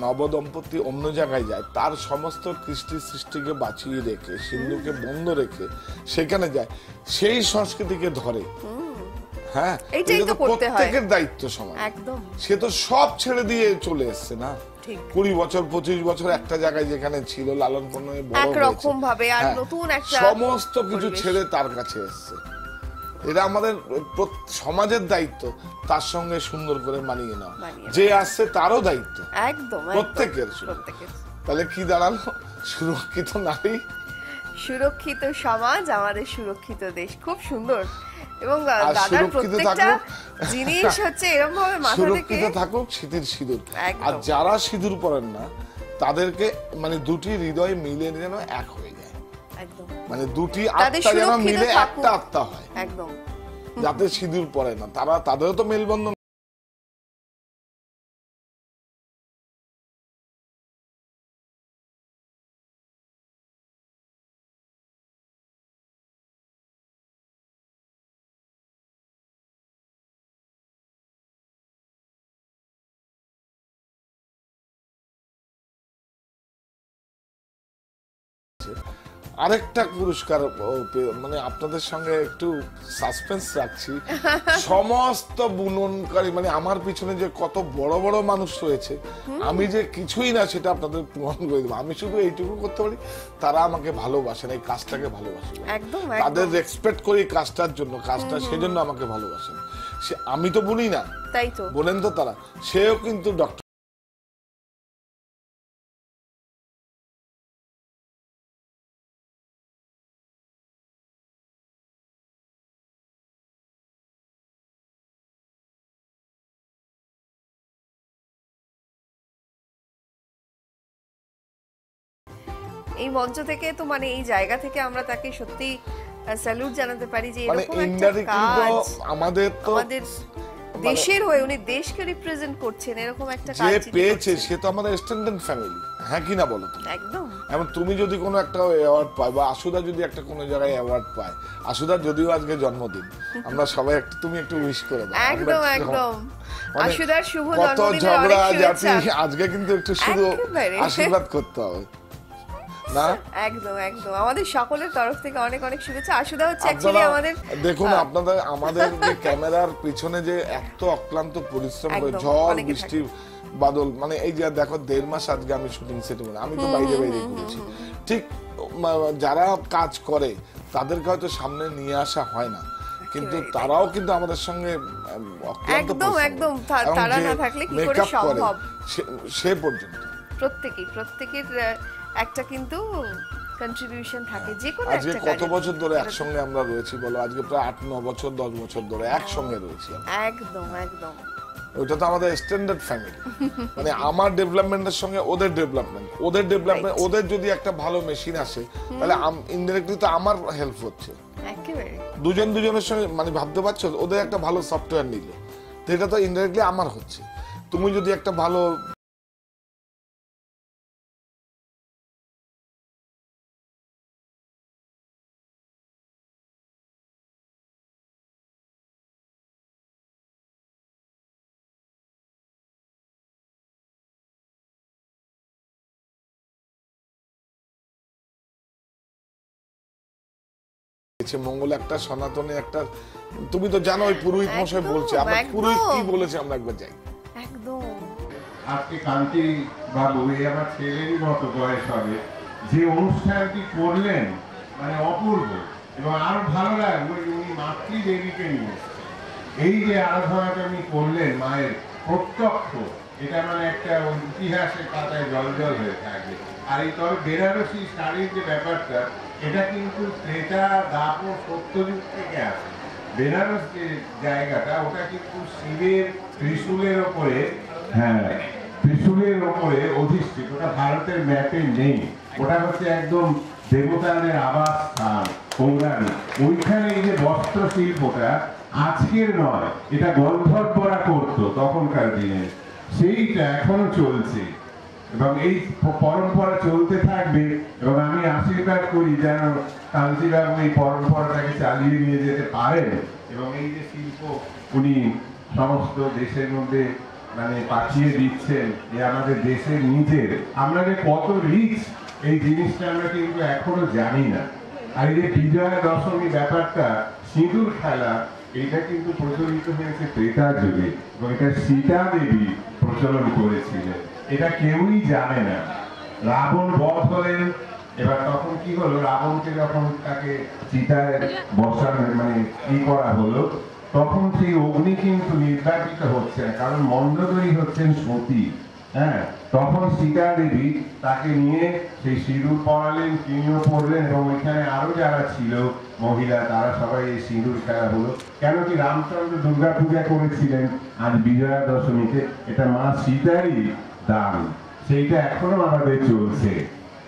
নবদম্পতি অন্য জায়গায় যায়, তার সমস্ত কৃষ্টি সৃষ্টিকে বাঁচিয়ে রেখে, সিন্ধুকে বন্ধ রেখে সেখানে যায়, সেই সংস্কৃতিকে ধরে। হ্যাঁ, এইটাই এটা তো তো করতে হয়। প্রত্যেকের দায়িত্ব সমান। একদম সে তো সব ছেড়ে দিয়ে চলে এসছে না, ঠিক। 20 বছর 25 বছর একটা জায়গায় যেখানে ছিল, লালন পালন হয়ে বড় হয়েছে, একরকম ভাবে আর হ্যাঁ, নতুন একটা সমস্ত কিছু পরিবেশ। ছেড়ে তার কাছে এসছে। এটা আমাদের সমাজের দায়িত্ব তার সঙ্গে সুন্দর করে মানিয়ে নেওয়া। মানিয়ে যে আসছে তারও দায়িত্ব, একদম প্রত্যেকের। প্রত্যেকের। তাহলে কি দাঁড়ালো? সুরক্ষিত নারী, সুরক্ষিত সমাজ, আমাদের সুরক্ষিত দেশ। খুব সুন্দর। এবং আর দাদার সুরক্ষিত প্রত্যেকটা থাকুক। জিনিস হচ্ছে এরকম ভাবে মাথা থেকে সুরক্ষিত থাকুক সিঁথির সিঁদুর। একদম। আর যারা সিঁদুর পরেন না, তাদেরকে মানে দুটি হৃদয় মিলে যেন এক হয়ে যায়, একদম মানে দুটি তাদের আত্মা যেন সুরক্ষিত মিলে থাকুক। একটা আত্মা হয়, একদম যাতে সিঁদুর পরে না, তারা তাদেরও তো মেলবন্ধন। আরেকটা পুরস্কার মানে আপনাদের সঙ্গে একটু সাসপেন্স রাখছি। সমস্ত বুননকারী মানে আমার পিছনে যে কত বড় বড় মানুষ রয়েছে, আমি যে কিছুই না সেটা আপনাদের প্রমাণ করে দেবো। আমি শুধু এইটুকু করতে পারি, তারা আমাকে ভালোবাসেন, এই কাজটাকে ভালোবাসেন, একদম তাদের একদম রেসপেক্ট করি কাজটার জন্য, কাজটা সেজন্য আমাকে ভালোবাসেন। সে আমি তো বলি না, তাই তো। বলেন তো তারা, সেও কিন্তু ডক্টর। এই মঞ্চ থেকে তো মানে এই জায়গা থেকে আমরা তাকে সত্যি স্যালুট জানাতে পারি যে মানে এরকম একটা ইনডাইরেক্টলি তো কাজ আমাদের তো আমাদের দেশের হয়ে উনি দেশকে রিপ্রেজেন্ট করছেন, এরকম একটা কাজ যে যিনি পেয়েছে করছেন। সে তো আমাদের এক্সটেন্ডেড ফ্যামিলি, হ্যাঁ কি না বলো তো? একদম এমন তুমি যদি কোনো একটা অ্যাওয়ার্ড পায়, বা আশুদা যদি একটা কোনো জায়গায় অ্যাওয়ার্ড পায়, আশুদার যদিও আজকে জন্মদিন, আমরা সবাই একটু, তুমি একটু উইশ করে দাও। একদম একদম মানে আশুদার শুভ কত জন্মদিনের ঝগড়া অনেক জাতি, শুভেচ্ছা। আজকে কিন্তু একটু শুধু একেবারে। আশীর্বাদ করতে হবে না? একদম একদম আমাদের সকলের তরফ থেকে অনেক অনেক শুভেচ্ছা। আশুদা হচ্ছে আপনারা অ্যাকচুয়ালি আমাদের দেখুন, আপনাদের আমাদের যে ক্যামেরার পিছনে যে এত অক্লান্ত পরিশ্রম করে, একদম, ঝড় অনেকে বৃষ্টি বাদল, মানে এই যে দেখো 1.5 মাস আজকে আমি শুটিং সেটে, আমি তো বাইরে বাইরে করেছি। ঠিক যারা কাজ করে তাদেরকে হয়তো সামনে নিয়ে আসা হয় না, কিন্তু তারাও কিন্তু আমাদের সঙ্গে অক্লান্ত একদম পরিশ্রম করে। একদম এবং তারা যে না থাকলে কি করে makeup করে, সম্ভব? সে পর্যন্ত প্রত্যেকের একটা কিন্তু কন্ট্রিবিউশন থাকে যে কোনো আজকে একটা কত কাজে। বছর ধরে একসঙ্গে আমরা রয়েছি বলো? আজকে প্রায় 8-9 বছর 10 বছর ধরে একসঙ্গে রয়েছি আমরা। একদম একদম ওইটা তো আমাদের এক্সটেন্ডেড ফ্যামিলি। মানে আমার ডেভেলপমেন্টের সঙ্গে ওদের ডেভেলপমেন্ট, ওদের যদি একটা ভালো মেশিন আসে, তাহলে ইনডাইরেক্টলি তো আমার হেল্প হচ্ছে। একেবারে দুজনের সঙ্গে, মানে ভাবতে পারছো, ওদের একটা ভালো সফটওয়্যার নিল, তো এটা তো ইনডাইরেক্টলি আমার হচ্ছে। তুমি যদি একটা ভালো মঙ্গল একটা সনাতনী একটা, তুমি তো জানো ওই পুরোহিত মশাই একদম, বলছে, আমরা একদম। পুরোহিত কি বলেছে আমরা একবার যাই। একদম আজকে কান্তি বাবু, এই আমার ছেলেরই মতো বয়স হবে, যে অনুষ্ঠানটি করলেন মানে অপূর্ব, এবং আরো ভালো লাগবে উনি মাতৃ দেবীকে নিয়ে এসেছেন। এই যে আরাধনাটা উনি করলেন মায়ের প্রত্যক্ষ, এটা মানে একটা ইতিহাসের পাতায় জল হয়ে থাকবে। আর এই তবে বেনারসি শাড়ির যে ব্যাপারটা, এটা কিন্তু ত্রেতা দ্বাপর সত্যযুগ থেকে আসে। বেনারস যে জায়গাটা, ওটা কিন্তু শিবের ত্রিশূলের ওপরে, হ্যাঁ, ত্রিশূলের ওপরে অধিষ্ঠিত, ওটা ভারতের ম্যাপে নেই, ওটা হচ্ছে একদম দেবতাদের আবাস স্থান পৌরাণী। ওইখানে এই যে বস্ত্র শিল্পটা আজকের নয়, এটা গন্ধর্বরা করতো তখনকার দিনে, সেইটা এখনো চলছে এবং এই পরম্পরা চলতে থাকবে। এবং আমি আশীর্বাদ করি যেন কান্তিবাবু এই পরম্পরাটাকে চালিয়ে নিয়ে যেতে পারেন এবং এই যে শিল্প উনি সমস্ত দেশের মধ্যে মানে পাঠিয়ে দিচ্ছেন, যে আমাদের দেশের নিজের, আমরা যে কত রিচ এই জিনিসটা আমরা কিন্তু এখনো জানি না। আর এই যে বিজয়া দশমী ব্যাপারটা, সিঁদুর খেলা, এটা কিন্তু প্রচলিত হয়েছে ত্রেতার যুগে এবং এটা সীতা দেবী প্রচলন করেছিলেন, এটা কেউই জানে না। রাবণ বধ হলেন, এবার তখন কি হলো, রাবণকে যখন তাকে চিতায় বসানো মানে করা হলো, তখন সেই অগ্নি কিন্তু নির্বাচিত হচ্ছে না, কারণ মণ্ডোদরী হচ্ছেন সতী। হ্যাঁ, তখন সীতা দেবী তাকে নিয়ে সেই সিঁদুর পরালেন, তিনিও পড়লেন এবং ওইখানে আরো যারা ছিল মহিলা, তারা সবাই এই সিঁদুর খেলা হলো। কেন কি রামচন্দ্র দুর্গা পূজা করেছিলেন আজ বিজয়া দশমীতে, এটা মা সীতারই দান, সেইটা এখনো আমাদের চলছে।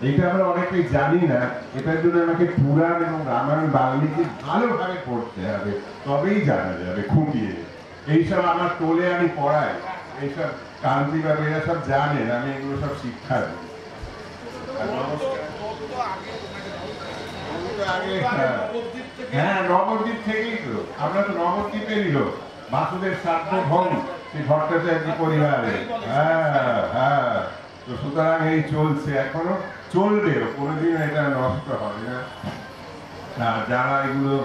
এইটা আমরা অনেকেই জানি না, এটার জন্য আমাকে পুরাণ এবং রামায়ণ বাল্মীকি ভালোভাবে পড়তে হবে, তবেই জানা যাবে খুঁটিয়ে। এইসব আমার টোলে আমি পড়াই, এইসব কান্তিবাবু এরা সব জানেন, আমি এগুলো সব শিক্ষা দিই। আর নমস্কার। হ্যাঁ, নবদ্বীপ থেকেই তো, আমরা তো নবদ্বীপেরই লোক, বাসুদেব সার্বভৌম সেই ভট্টাচার্য পরিবারে। হ্যাঁ হ্যাঁ, তো সুতরাং এই চলছে, এখনো চলবেও, কোনোদিন এটা নষ্ট হবে না। আর যারা এগুলো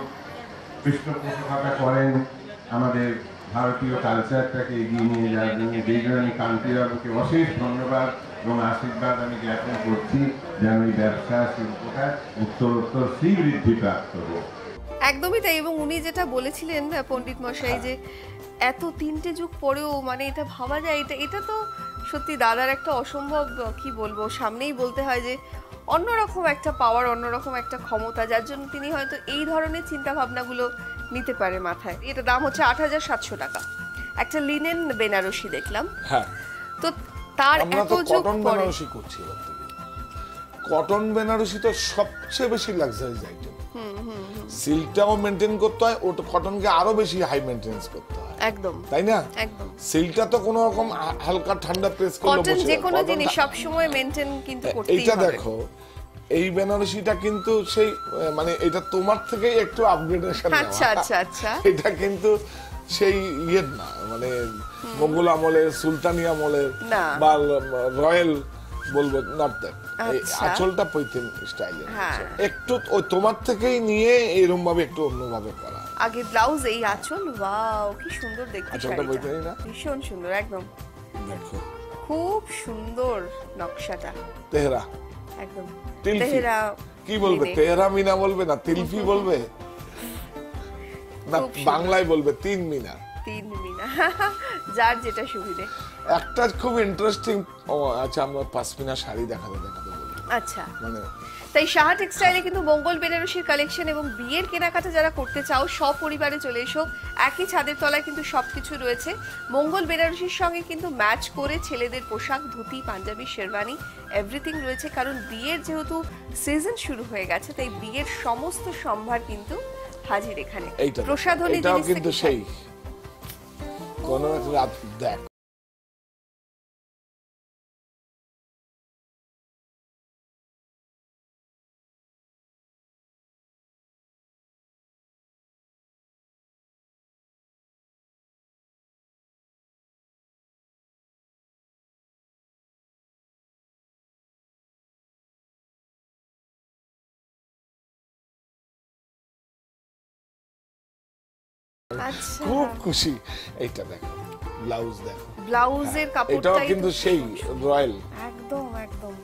পৃষ্ঠপোষকতা করেন আমাদের ভারতীয় কালচারটাকে এগিয়ে নিয়ে যাওয়ার জন্য, যেই জন্য আমি কান্তিবাবুকে অশেষ ধন্যবাদ এবং আশীর্বাদ আমি জ্ঞাপন করছি যেন এই ব্যবসা শিল্পটা উত্তরোত্তর শ্রীবৃদ্ধি প্রাপ্ত হোক। একদমই তাই। এবং উনি যেটা বলেছিলেন পণ্ডিত মশাই, যে এত 3টে যুগ পরেও মানে এটা ভাবা যায়, এটা তো সত্যি দাদার একটা অসম্ভব, কি বলবো, সামনেই বলতে হয় যে অন্যরকম একটা পাওয়ার, অন্যরকম একটা ক্ষমতা, যার জন্য তিনি হয়তো এই ধরনের চিন্তা ভাবনাগুলো নিতে পারে মাথায়। এটা দাম হচ্ছে 8,700 টাকা। একটা লিনেন বেনারসি দেখলাম। হ্যাঁ, তো তার আমরা এত তো যুগ কটন পরে, বেনারসি করছি এবার থেকে। কটন বেনারসি তো সবচেয়ে বেশি লাক্সারিজ আইটেম। সিল্কটাও মেনটেন করতে হয়, ওটা কটনকে আরো বেশি হাই মেনটেনেন্স করতে হয়। একদম তাই না? একদম। সিল্কটা তো কোনো রকম হালকা ঠান্ডা প্রেস করলে কটন বসে যে যায়। কোনো কটনটা- জিনিস সব সময় মেইনটেইন কিন্তু করতেই এইটা হবে। দেখো, এই বেনারসিটা কিন্তু সেই মানে এটা তোমার থেকেই একটু আপগ্রেডেশন নেওয়া। আচ্ছা আচ্ছা আচ্ছা। এটা কিন্তু সেই ইয়ের না, মানে মোগল আমলের, সুলতানি আমলের না। বা রয়্যাল বলবো, নট দ্যাট। এই আচ্ছা। আঁচলটা পৈতেন স্টাইলের, হ্যাঁ। একটু ওই তোমার থেকেই নিয়ে এরকম ভাবে একটু অন্যভাবে করা। আগে ব্লাউজ, এই আঁচল, ওয়াও কি সুন্দর দেখতে আঁচলটা শাড়িটা। বৈতারি না? ভীষণ সুন্দর, একদম দেখো খুব সুন্দর নকশাটা, তেহরা, একদম তিলফি। তেহরা কি বলবে, মেনে। তেহরা মিনা বলবে না তিলফি বলবে না, খুব সুন্দর। বাংলায় বলবে 3 মিনা। 3 মিনা, যার যেটা সুবিধে। একটা খুব ইন্টারেস্টিং, আচ্ছা আমরা 5 মিনা শাড়ি দেখাতে দেখাতে বলবো, আচ্ছা, মানে তাই সাহা টেক্সটাইলে কিন্তু মঙ্গল বেনারসির কালেকশন এবং বিয়ের কেনাকাটা যারা করতে চাও সপরিবারে চলে এসো। একই ছাদের তলায় কিন্তু সবকিছু রয়েছে। মঙ্গল বেনারসির সঙ্গে কিন্তু ম্যাচ করে ছেলেদের পোশাক, ধুতি, পাঞ্জাবি, শেরওয়ানি এভরিথিং রয়েছে, কারণ বিয়ের যেহেতু সিজন শুরু হয়ে গেছে, তাই বিয়ের সমস্ত সম্ভার কিন্তু হাজির এখানে। এইটা প্রসাধনী এটাও জিনিস কিন্তু থেকে সেই কোন একটা রাত দেখ আচ্ছা, খুব খুশি। এইটা দেখো, ব্লাউজ দেখো, ব্লাউজের এটাও কাপড়টাই কিন্তু সেই রয়্যাল, একদম একদম।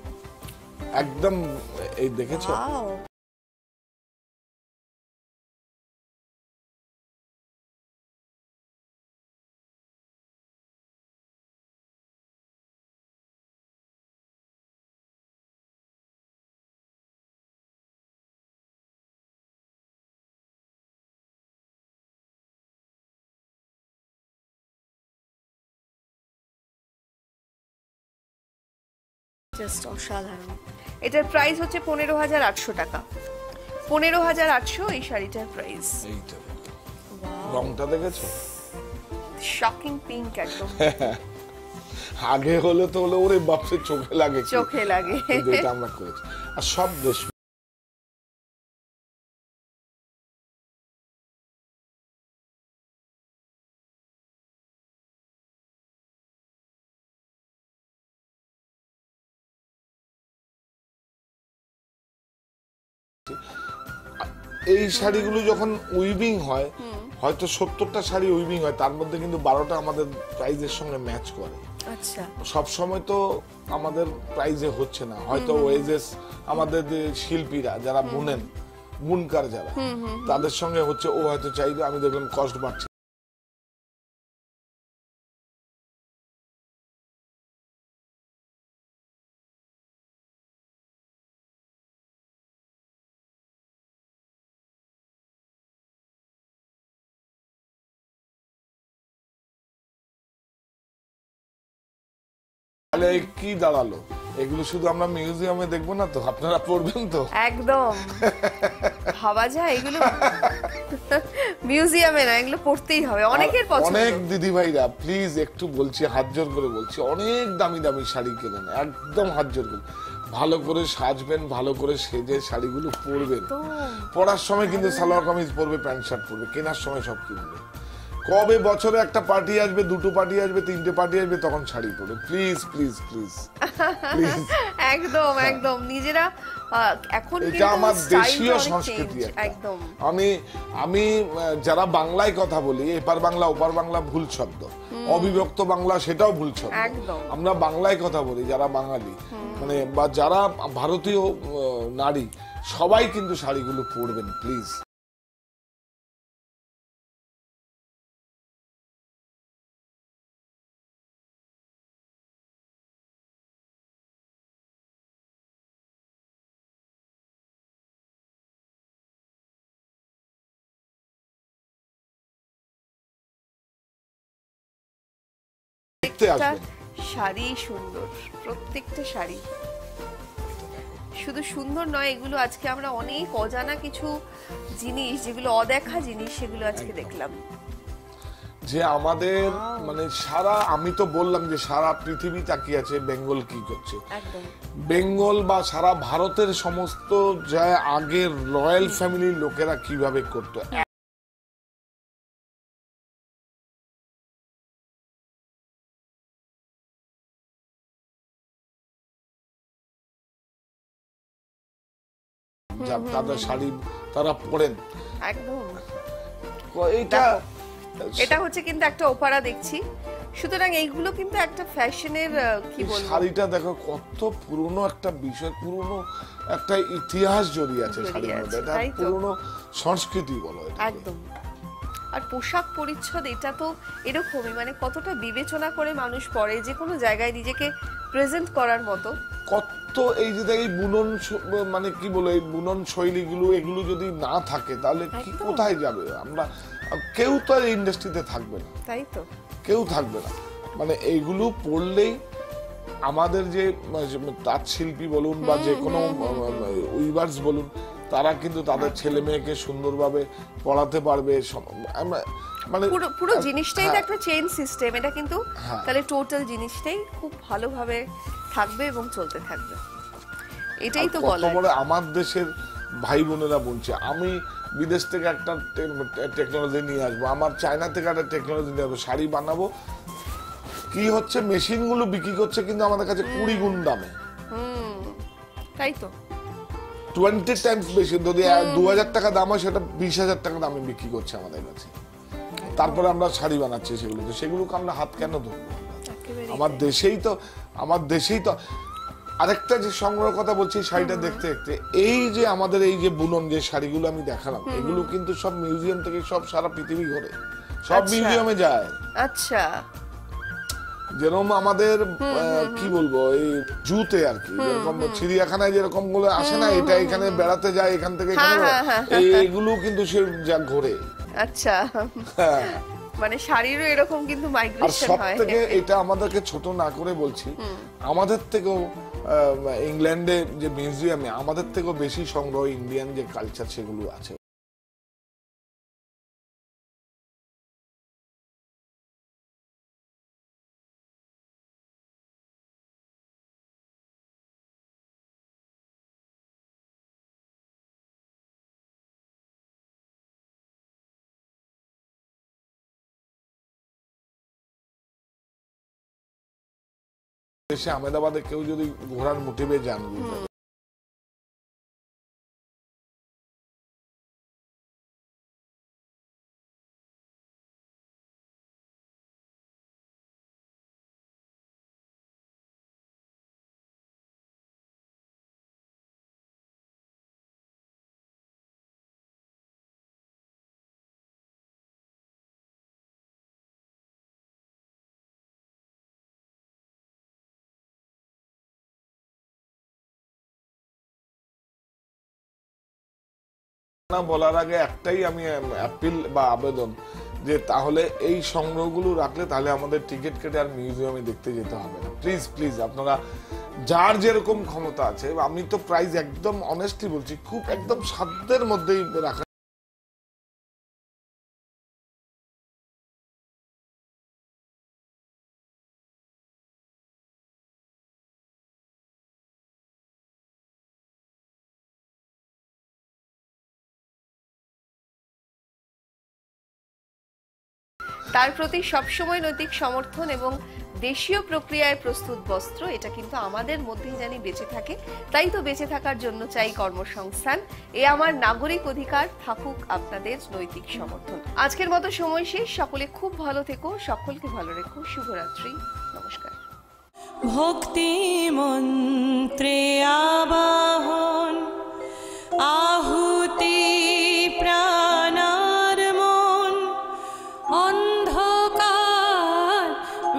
একদম। এই দেখেছো? ওয়াও। জাস্ট অসাধারণ। এটার প্রাইস হচ্ছে 15,800 টাকা। 15,800 এই শাড়িটার প্রাইস। এইটা রংটা দেখেছো? শকিং পিঙ্ক একদম। আগে হলে তো হলো ওরে বাপরে চোখে লাগে, চোখে লাগে। কিন্তু এটা আমরা করেছি। আর সব দেশ এই শাড়িগুলো যখন উইভিং হয়, হয়তো 70টা শাড়ি উইভিং হয়, তার মধ্যে কিন্তু 12টা আমাদের প্রাইজের সঙ্গে ম্যাচ করে। আচ্ছা, সব সময় তো আমাদের প্রাইজে হচ্ছে না, হয়তো ওয়েজেস আমাদের যে শিল্পীরা যারা বুনেন, বুনকার যারা, তাদের সঙ্গে হচ্ছে, ও হয়তো চাইবে, আমি দেখলাম কস্ট বাড়ছে। তাহলে কি দাঁড়ালো? এগুলো শুধু আমরা মিউজিয়ামে দেখবো না তো, আপনারা পড়বেন তো? একদম ভাবা যায় এগুলো মিউজিয়ামে না, এগুলো পড়তেই হবে, অনেকের পছন্দ। অনেক দিদি ভাইরা প্লিজ একটু বলছি, হাত জোর করে বলছি, অনেক দামি দামি শাড়ি কেনেন, একদম হাত জোর করে, ভালো করে সাজবেন, ভালো করে সেজে শাড়িগুলো পরবেন। পরার সময় কিন্তু সালোয়ার কামিজ পরবে, প্যান্ট শার্ট পরবে, কেনার সময় সব কিনবে। কবে বছরে একটা পার্টি আসবে, দুটো পার্টি আসবে, তিনটে পার্টি আসবে, তখন শাড়ি পরবে। Please please please please. একদম একদম নিজেরা এখন এটা আমার দেশীয় সংস্কৃতি। একদম আমি যারা বাংলায় কথা বলি, এপার বাংলা ওপার বাংলা ভুল শব্দ, অবিভক্ত বাংলা সেটাও ভুল শব্দ। আমরা বাংলায় কথা বলি যারা বাঙালি, মানে বা যারা ভারতীয় নারী, সবাই কিন্তু শাড়িগুলো পরবেন প্লিজ। শাড়ি সুন্দর, প্রত্যেকটা শাড়ি শুধু সুন্দর নয়, এগুলো আজকে আমরা অনেক অজানা কিছু জিনিস, যেগুলো অদেখা জিনিস, সেগুলো আজকে দেখলাম। যে আমাদের মানে সারা, আমি তো বললাম যে সারা পৃথিবী তাকিয়ে আছে বেঙ্গল কি করছে। বেঙ্গল বা সারা ভারতের সমস্ত যা আগের রয়্যাল ফ্যামিলির লোকেরা কিভাবে করতো। তাদের শাড়ি তারা পরেন একদম। এটা হচ্ছে কিন্তু একটা ওপারা দেখছি, সুতরাং এইগুলো কিন্তু একটা ফ্যাশনের কি বলবো, শাড়িটা দেখো কত পুরনো একটা বিষয়, পুরনো একটা ইতিহাস জড়িয়ে আছে শাড়ির মধ্যে, এটা পুরনো সংস্কৃতি বলো একদম। আর পোশাক পরিচ্ছদ এটা তো এরকমই, মানে কতটা বিবেচনা করে মানুষ পরে, যে কোনো জায়গায় নিজেকে প্রেজেন্ট করার মতো। কত এই যে এই বুনন, মানে কি বলে, এই বুনন শৈলীগুলো, এগুলো যদি না থাকে তাহলে কি কোথায় যাবে? আমরা কেউ তো এই ইন্ডাস্ট্রিতে থাকবে না, তাই তো, কেউ থাকবে না। মানে এইগুলো পড়লেই আমাদের যে তাঁত শিল্পী বলুন বা যে কোনো উইভার্স বলুন, তারা কিন্তু তাদের ছেলে মেয়েকে সুন্দরভাবে পড়াতে পারবে। মানে পুরো জিনিসটাই তো একটা চেইন সিস্টেম, এটা কিন্তু তাহলে টোটাল জিনিসটাই খুব ভালোভাবে থাকবে এবং চলতে থাকবে, এটাই তো বলা। আমার দেশের ভাই বোনেরা বলছে, আমি বিদেশ থেকে একটা টেকনোলজি নিয়ে আসবো, আমার চায়না থেকে একটা টেকনোলজি নিয়ে আসবো, শাড়ি বানাবো। কি হচ্ছে, মেশিন গুলো বিক্রি করছে কিন্তু আমাদের কাছে 20 গুণ দামে। তাই তো, 20 টাইমস বেশি। যদি 2000 টাকা দাম হয়, সেটা 20,000 টাকা দামে বিক্রি করছে আমাদের কাছে। তারপরে আমরা শাড়ি বানাচ্ছি সেগুলোকে, সেগুলোকে আমরা হাত কেন ধরবো? আমার দেশেই তো আরেকটা যে সংগ্রহ কথা বলছি, শাড়িটা দেখতে দেখতে, এই যে আমাদের এই যে বুনন যে শাড়িগুলো আমি দেখালাম, এগুলো কিন্তু সব মিউজিয়াম থেকে, সব সারা পৃথিবী ঘুরে সব মিউজিয়ামে যায়। আচ্ছা, যেরকম আমাদের কি বলবো, এই জুতে আর কি, যেরকম চিড়িয়াখানায় যেরকম গুলো আসে না, এটা এখানে বেড়াতে যায়, এখান থেকে এইগুলো কিন্তু সে যা ঘোরে। আচ্ছা, মানে শাড়িরও এরকম কিন্তু আর মাইগ্রেশন সব হয়। থেকে এটা আমাদেরকে ছোট না করে বলছি, আমাদের থেকেও ইংল্যান্ডে যে মিউজিয়ামে আমাদের থেকেও বেশি সংগ্রহ ইন্ডিয়ান যে কালচার সেগুলো আছে। দেশে আহমেদাবাদে কেউ যদি ঘোড়ার মোটিভে যান, না বলার আগে একটাই আমি অ্যাপিল বা আবেদন, যে তাহলে এই সংগ্রহগুলো রাখলে তাহলে আমাদের টিকিট কেটে আর মিউজিয়ামে দেখতে যেতে হবে না। প্লিজ প্লিজ আপনারা যার যেরকম ক্ষমতা আছে, আমি তো প্রাইস একদম অনেস্টলি বলছি, খুব একদম সাধ্যের মধ্যেই রাখা। তার প্রতি সবসময় নৈতিক সমর্থন এবং দেশীয় প্রক্রিয়ায় প্রস্তুত বস্ত্র, এটা কিন্তু আমাদের মধ্যেই জানি বেঁচে থাকে। তাই তো বেঁচে থাকার জন্য চাই কর্মসংস্থান। এ আমার নাগরিক অধিকার, থাকুক আপনাদের নৈতিক সমর্থন। আজকের মতো সময় শেষ। সকলে খুব ভালো থেকো, সকলকে ভালো রেখো। শুভরাত্রি, নমস্কার। ভক্তি মন্ত্রে আবাহন আহুতি প্রাণার মন অন্ধকার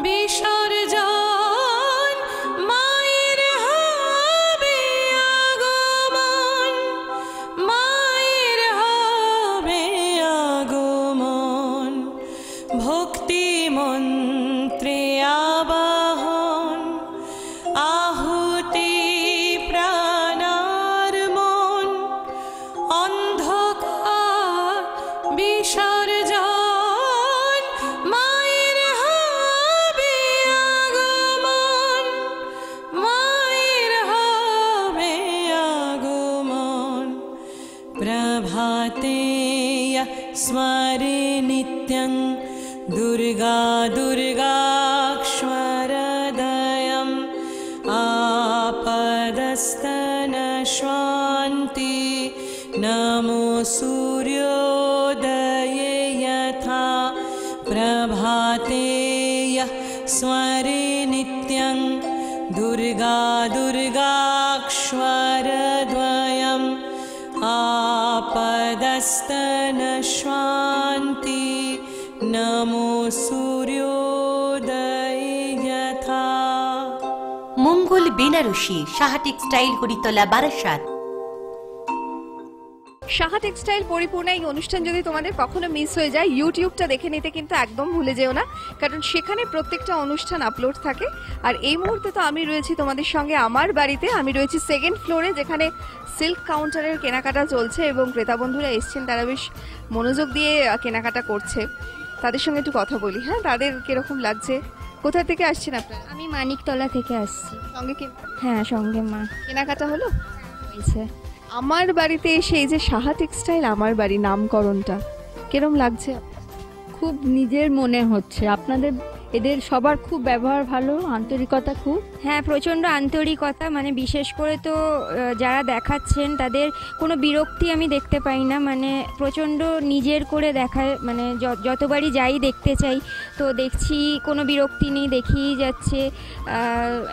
বিসর্জন মায়ের হবে আগমন মায়ের হবে আগমন ভক্তি মন্ত্রে আবাহন আহুতি প্রাণার মন অন্ধকার বিসর্জন মায়ের হবে আগমন মায়ের হবে আগমন প্রভাতে স্মরে নিত্যং দুর্গা দুর্গাক্ষরদয়ম आपदस्तनश्वान्ति नमो सूर्योदये यथा प्रभाते यः स्मरे नित्यं दुर्गा दुर्गाक्षरद्वयम् आपदस्तनश्वान्ति नमो सूर्योदये यथा। মঙ্গল বেনারসি, সাহা টেক্সটাইল, হরিতলা, বারাসাত। সাহা টেক্সটাইল পরিপূর্ণ এই অনুষ্ঠান যদি তোমাদের কখনো মিস হয়ে যায়, ইউটিউবটা দেখে নিতে কিন্তু একদম ভুলে যেও না, কারণ সেখানে প্রত্যেকটা অনুষ্ঠান আপলোড থাকে। আর এই মুহূর্তে তো আমি রয়েছি তোমাদের সঙ্গে আমার বাড়িতে। আমি রয়েছি সেকেন্ড ফ্লোরে, যেখানে সিল্ক কাউন্টারের কেনাকাটা চলছে এবং ক্রেতা বন্ধুরা এসছেন, তারা বেশ মনোযোগ দিয়ে কেনাকাটা করছে। তাদের সঙ্গে একটু কথা বলি। হ্যাঁ, তাদের কিরকম লাগছে? কোথা থেকে আসছেন আপনারা? আমি মানিকতলা থেকে আসছি। সঙ্গে কি? হ্যাঁ, সঙ্গে মা। কেনাকাটা হলো? হয়েছে। আমার বাড়িতে এসে এই যে সাহা টেক্সটাইল আমার বাড়ি নামকরণটা কিরম লাগছে? খুব নিজের মনে হচ্ছে। আপনাদের এদের সবার খুব ব্যবহার ভালো, আন্তরিকতা খুব। হ্যাঁ, প্রচণ্ড আন্তরিকতা, মানে বিশেষ করে তো যারা দেখাচ্ছেন তাদের কোনো বিরক্তি আমি দেখতে পাই না, মানে প্রচণ্ড নিজের করে দেখায়, মানে যতবারই যাই দেখতে চাই তো দেখছি কোনো বিরক্তি নেই, দেখিয়ে যাচ্ছে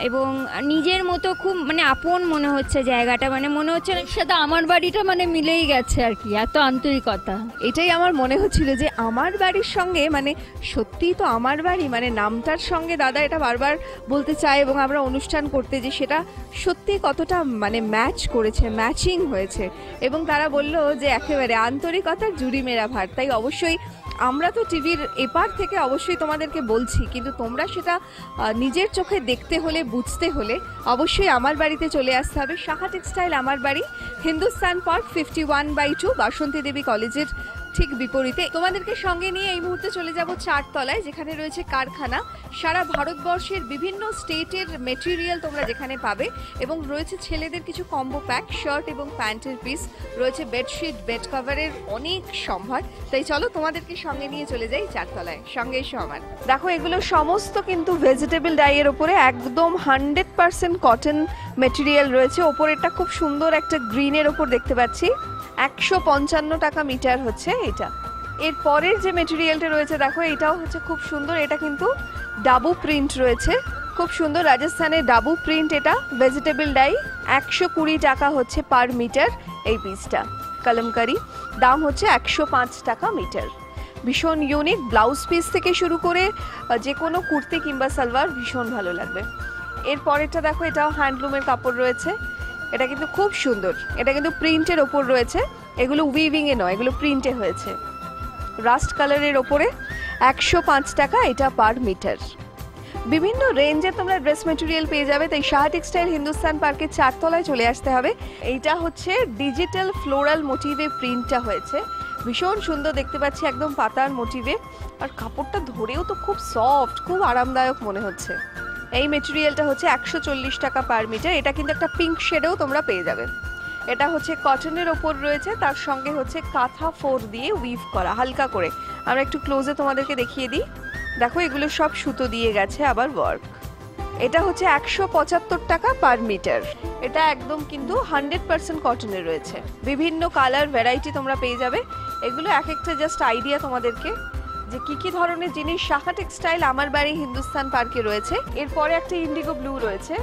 এবং নিজের মতো খুব মানে আপন মনে হচ্ছে জায়গাটা, মানে মনে হচ্ছে সাথে আমার বাড়িটা মানে মিলেই গেছে আর কি, এত আন্তরিকতা। এটাই আমার মনে হচ্ছিল যে আমার বাড়ির সঙ্গে, মানে সত্যিই তো আমার বাড়ি, মানে নামটার সঙ্গে দাদা এটা বারবার বলতে চায় এবং আমরা অনুষ্ঠান করতে যে সেটা সত্যি কতটা মানে ম্যাচ করেছে, ম্যাচিং হয়েছে। এবং তারা বলল যে একেবারে আন্তরিকতার জুড়ি মেরা ভার। তাই অবশ্যই আমরা তো টিভির এপার থেকে অবশ্যই তোমাদেরকে বলছি, কিন্তু তোমরা সেটা নিজের চোখে দেখতে হলে, বুঝতে হলে অবশ্যই আমার বাড়িতে চলে আসতে হবে। সাহা টেক্সটাইল আমার বাড়ি, হিন্দুস্তান পার্ক 51/2, বাসন্তী দেবী কলেজের ঠিক বিপরীতে। তোমাদেরকে সঙ্গে নিয়ে এই মুহূর্তে চলে যাব 4 তলায়, যেখানে রয়েছে কারখানা। সারা ভারতবর্ষের বিভিন্ন স্টেটের মেটেরিয়াল তোমরা যেখানে পাবে, এবং রয়েছে ছেলেদের কিছু কম্বো প্যাক, শার্ট এবং প্যান্টের পিস, রয়েছে বেডশিট, বেড কভারের অনেক সম্ভার। তাই চলো তোমাদেরকে সঙ্গে নিয়ে চলে যাই 4 তলায়, সঙ্গে এসো আমার। দেখো এগুলো সমস্ত কিন্তু ভেজিটেবল ডাইয়ের ওপরে একদম 100% কটন মেটেরিয়াল রয়েছে। ওপরেরটা খুব সুন্দর একটা গ্রিনের ওপর দেখতে পাচ্ছি, 155 টাকা মিটার হচ্ছে এটা। এর পরের যে মেটেরিয়ালটা রয়েছে দেখো, এটাও হচ্ছে খুব সুন্দর, এটা কিন্তু ডাবু প্রিন্ট রয়েছে, খুব সুন্দর রাজস্থানের ডাবু প্রিন্ট। এটা ভেজিটেবল ডাই, 120 টাকা হচ্ছে পার মিটার এই পিসটা। কলমকারি, দাম হচ্ছে 105 টাকা মিটার। ভীষণ ইউনিক, ব্লাউজ পিস থেকে শুরু করে যে কোনো কুর্তি কিংবা সালোয়ার ভীষণ ভালো লাগবে। এর পরেরটা দেখো, এটাও হ্যান্ডলুমের কাপড় রয়েছে, এটা কিন্তু খুব সুন্দর, এটা কিন্তু প্রিন্টের ওপর রয়েছে, এগুলো উইভিং এ নয়, এগুলো প্রিন্টে হয়েছে। রাস্ট কালারের ওপরে 105 টাকা এটা পার মিটার। বিভিন্ন রেঞ্জে তোমরা ড্রেস মেটেরিয়াল পেয়ে যাবে। তাই সাহা টেক্সটাইল হিন্দুস্তান পার্কের 4 তলায় চলে আসতে হবে। এইটা হচ্ছে ডিজিটাল ফ্লোরাল মোটিভে প্রিন্টটা হয়েছে, ভীষণ সুন্দর দেখতে পাচ্ছি, একদম পাতার মোটিভে। আর কাপড়টা ধরেও তো খুব সফট, খুব আরামদায়ক মনে হচ্ছে। এই মেটেরিয়ালটা হচ্ছে 140 টাকা পার মিটার। এটা কিন্তু একটা পিঙ্ক শেডেও তোমরা পেয়ে যাবে। এটা হচ্ছে কটনের ওপর রয়েছে, তার সঙ্গে হচ্ছে কাঁথা 4 দিয়ে উইভ করা হালকা করে। আমরা একটু ক্লোজে তোমাদেরকে দেখিয়ে দিই, দেখো এগুলো সব সুতো দিয়ে গেছে আবার ওয়ার্ক। এটা হচ্ছে 175 টাকা পার মিটার। এটা একদম কিন্তু 100% কটনের রয়েছে, বিভিন্ন কালার ভ্যারাইটি তোমরা পেয়ে যাবে। এগুলো এক একটা জাস্ট আইডিয়া তোমাদেরকে যে কি কি ধরনের জিনিস সাহা টেক্সটাইল আমার বাড়ি হিন্দুস্তান পার্কে রয়েছে। এরপরে একটা ইন্ডিগো ব্লু রয়েছে,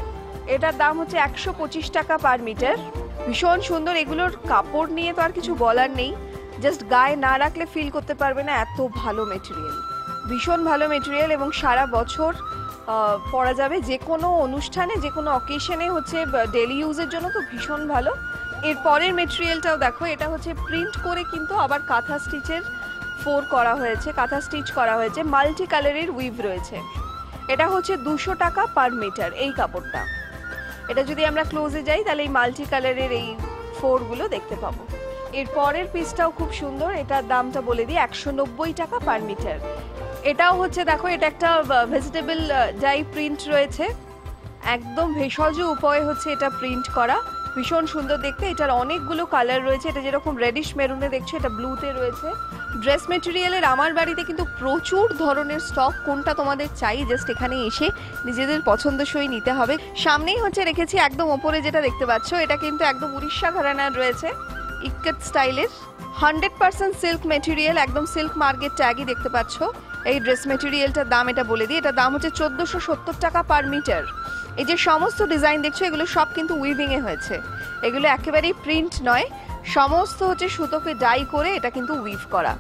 এটার দাম হচ্ছে 125 টাকা পার মিটার। ভীষণ সুন্দর, এগুলোর কাপড় নিয়ে তো আর কিছু বলার নেই, জাস্ট গায়ে না রাখলে ফিল করতে পারবে না, এত ভালো মেটেরিয়াল, ভীষণ ভালো মেটেরিয়াল। এবং সারা বছর পরা যাবে, যে কোনো অনুষ্ঠানে, যে কোনো অকেশনে, হচ্ছে ডেলি ইউজের জন্য তো ভীষণ ভালো। এর পরের মেটেরিয়ালটাও দেখো, এটা হচ্ছে প্রিন্ট করে কিন্তু আবার কাঁথা স্টিচের 4 করা হয়েছে, কাঁথা স্টিচ করা হয়েছে, মাল্টি কালারের উইভ রয়েছে। এটা হচ্ছে 200 টাকা পার মিটার এই কাপড়টা। এটা যদি আমরা ক্লোজে যাই তাহলে এই মাল্টি কালারের এই 4 গুলো দেখতে পাবো। এর পরের পিসটাও খুব সুন্দর, এটার দামটা বলে দিই 190 টাকা পার মিটার। এটাও হচ্ছে দেখো, এটা একটা ভেজিটেবল ডাই প্রিন্ট রয়েছে, একদম ভেষজ উপায়ে হচ্ছে এটা প্রিন্ট করা, ভীষণ সুন্দর দেখতে। এটার অনেকগুলো কালার রয়েছে, এটা যেরকম রেডিশ মেরুনে দেখছো, এটা ব্লুতে রয়েছে। ড্রেস মেটেরিয়ালের আমার বাড়িতে কিন্তু প্রচুর ধরনের স্টক, কোনটা তোমাদের চাই জাস্ট এখানে এসে নিজেদের পছন্দসই নিতে হবে। সামনেই হচ্ছে রেখেছি একদম ওপরে যেটা দেখতে পাচ্ছ, এটা কিন্তু একদম উড়িষ্যা ঘরানার রয়েছে, ইক্কত স্টাইলের 100% সিল্ক মেটেরিয়াল, একদম সিল্ক মার্কেট ট্যাগই দেখতে পাচ্ছ। এই ড্রেস মেটেরিয়ালটার দাম এটা বলে দিই, এটার দাম হচ্ছে 1470 টাকা পার মিটার। এই যে সমস্ত ডিজাইন দেখছো, এগুলো সব কিন্তু উইভিং এ হয়েছে, এগুলো একেবারেই প্রিন্ট নয়, সমস্ত হচ্ছে সুতোকে ডাই করে এটা কিন্তু উইভ করা।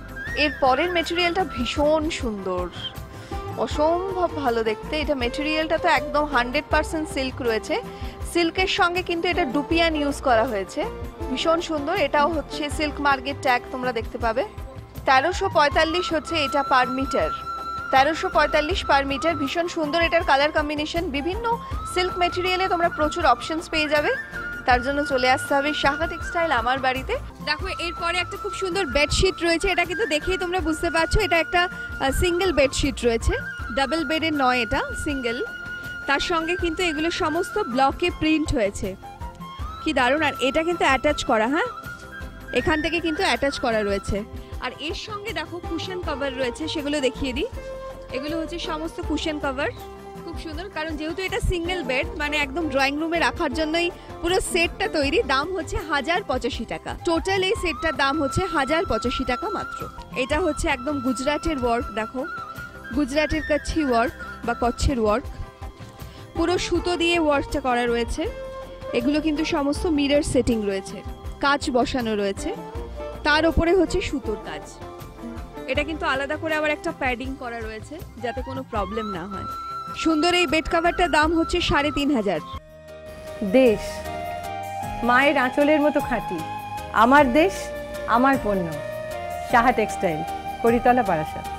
এর পরের মেটেরিয়ালটা ভীষণ সুন্দর, অসম্ভব ভালো দেখতে। এটা মেটেরিয়ালটা তো একদম 100% সিল্ক রয়েছে, সিল্কের সঙ্গে কিন্তু এটা ডুপিয়ান ইউজ করা হয়েছে, ভীষণ সুন্দর। এটাও হচ্ছে সিল্ক মার্কেট ট্যাগ তোমরা দেখতে পাবে। 1345 হচ্ছে এটা পার মিটার, 1345 পার মিটার, ভীষণ সুন্দর। এটার কালার কম্বিনেশন, বিভিন্ন সিল্ক মেটেরিয়ালে তোমরা প্রচুর অপশনস পেয়ে যাবে, তার জন্য চলে আসতে হবে সাহা টেক্সটাইল আমার বাড়িতে। দেখো এরপরে একটা খুব সুন্দর বেডশিট রয়েছে, এটা কিন্তু দেখেই তোমরা বুঝতে পারছো এটা একটা সিঙ্গেল বেডশিট রয়েছে, ডাবল বেডের নয়, এটা সিঙ্গেল। তার সঙ্গে কিন্তু এগুলো সমস্ত ব্লকে প্রিন্ট হয়েছে, কি দারুণ। আর এটা কিন্তু অ্যাটাচ করা, হ্যাঁ এখান থেকে কিন্তু অ্যাটাচ করা রয়েছে। আর এর সঙ্গে দেখো কুশন কভার রয়েছে, সেগুলো দেখিয়ে দিই। এগুলো হচ্ছে সমস্ত কুশন কভার, খুব সুন্দর, কারণ যেহেতু এটা সিঙ্গেল বেড, মানে একদম ড্রয়িং রুমে রাখার জন্যই পুরো সেটটা তৈরি। দাম হচ্ছে 1085 টাকা, টোটাল এই সেটটার দাম হচ্ছে 1085 টাকা মাত্র। এটা হচ্ছে একদম গুজরাটের ওয়ার্ক, দেখো গুজরাটের কচ্ছি ওয়ার্ক বা কচ্ছের ওয়ার্ক, পুরো সুতো দিয়ে ওয়ার্কটা করা রয়েছে। এগুলো কিন্তু সমস্ত মিরর সেটিং রয়েছে, কাঁচ বসানো রয়েছে, তার উপরে হচ্ছে সুতোর কাজ। এটা কিন্তু আলাদা করে আবার একটা প্যাডিং করা রয়েছে যাতে কোনো প্রবলেম না হয়। সুন্দর এই বেড কভারটার দাম হচ্ছে 3500। দেশ মায়ের আঁচলের মতো খাঁটি, আমার দেশ আমার পণ্য, সাহা টেক্সটাইল। হরিতলা বারাসাত।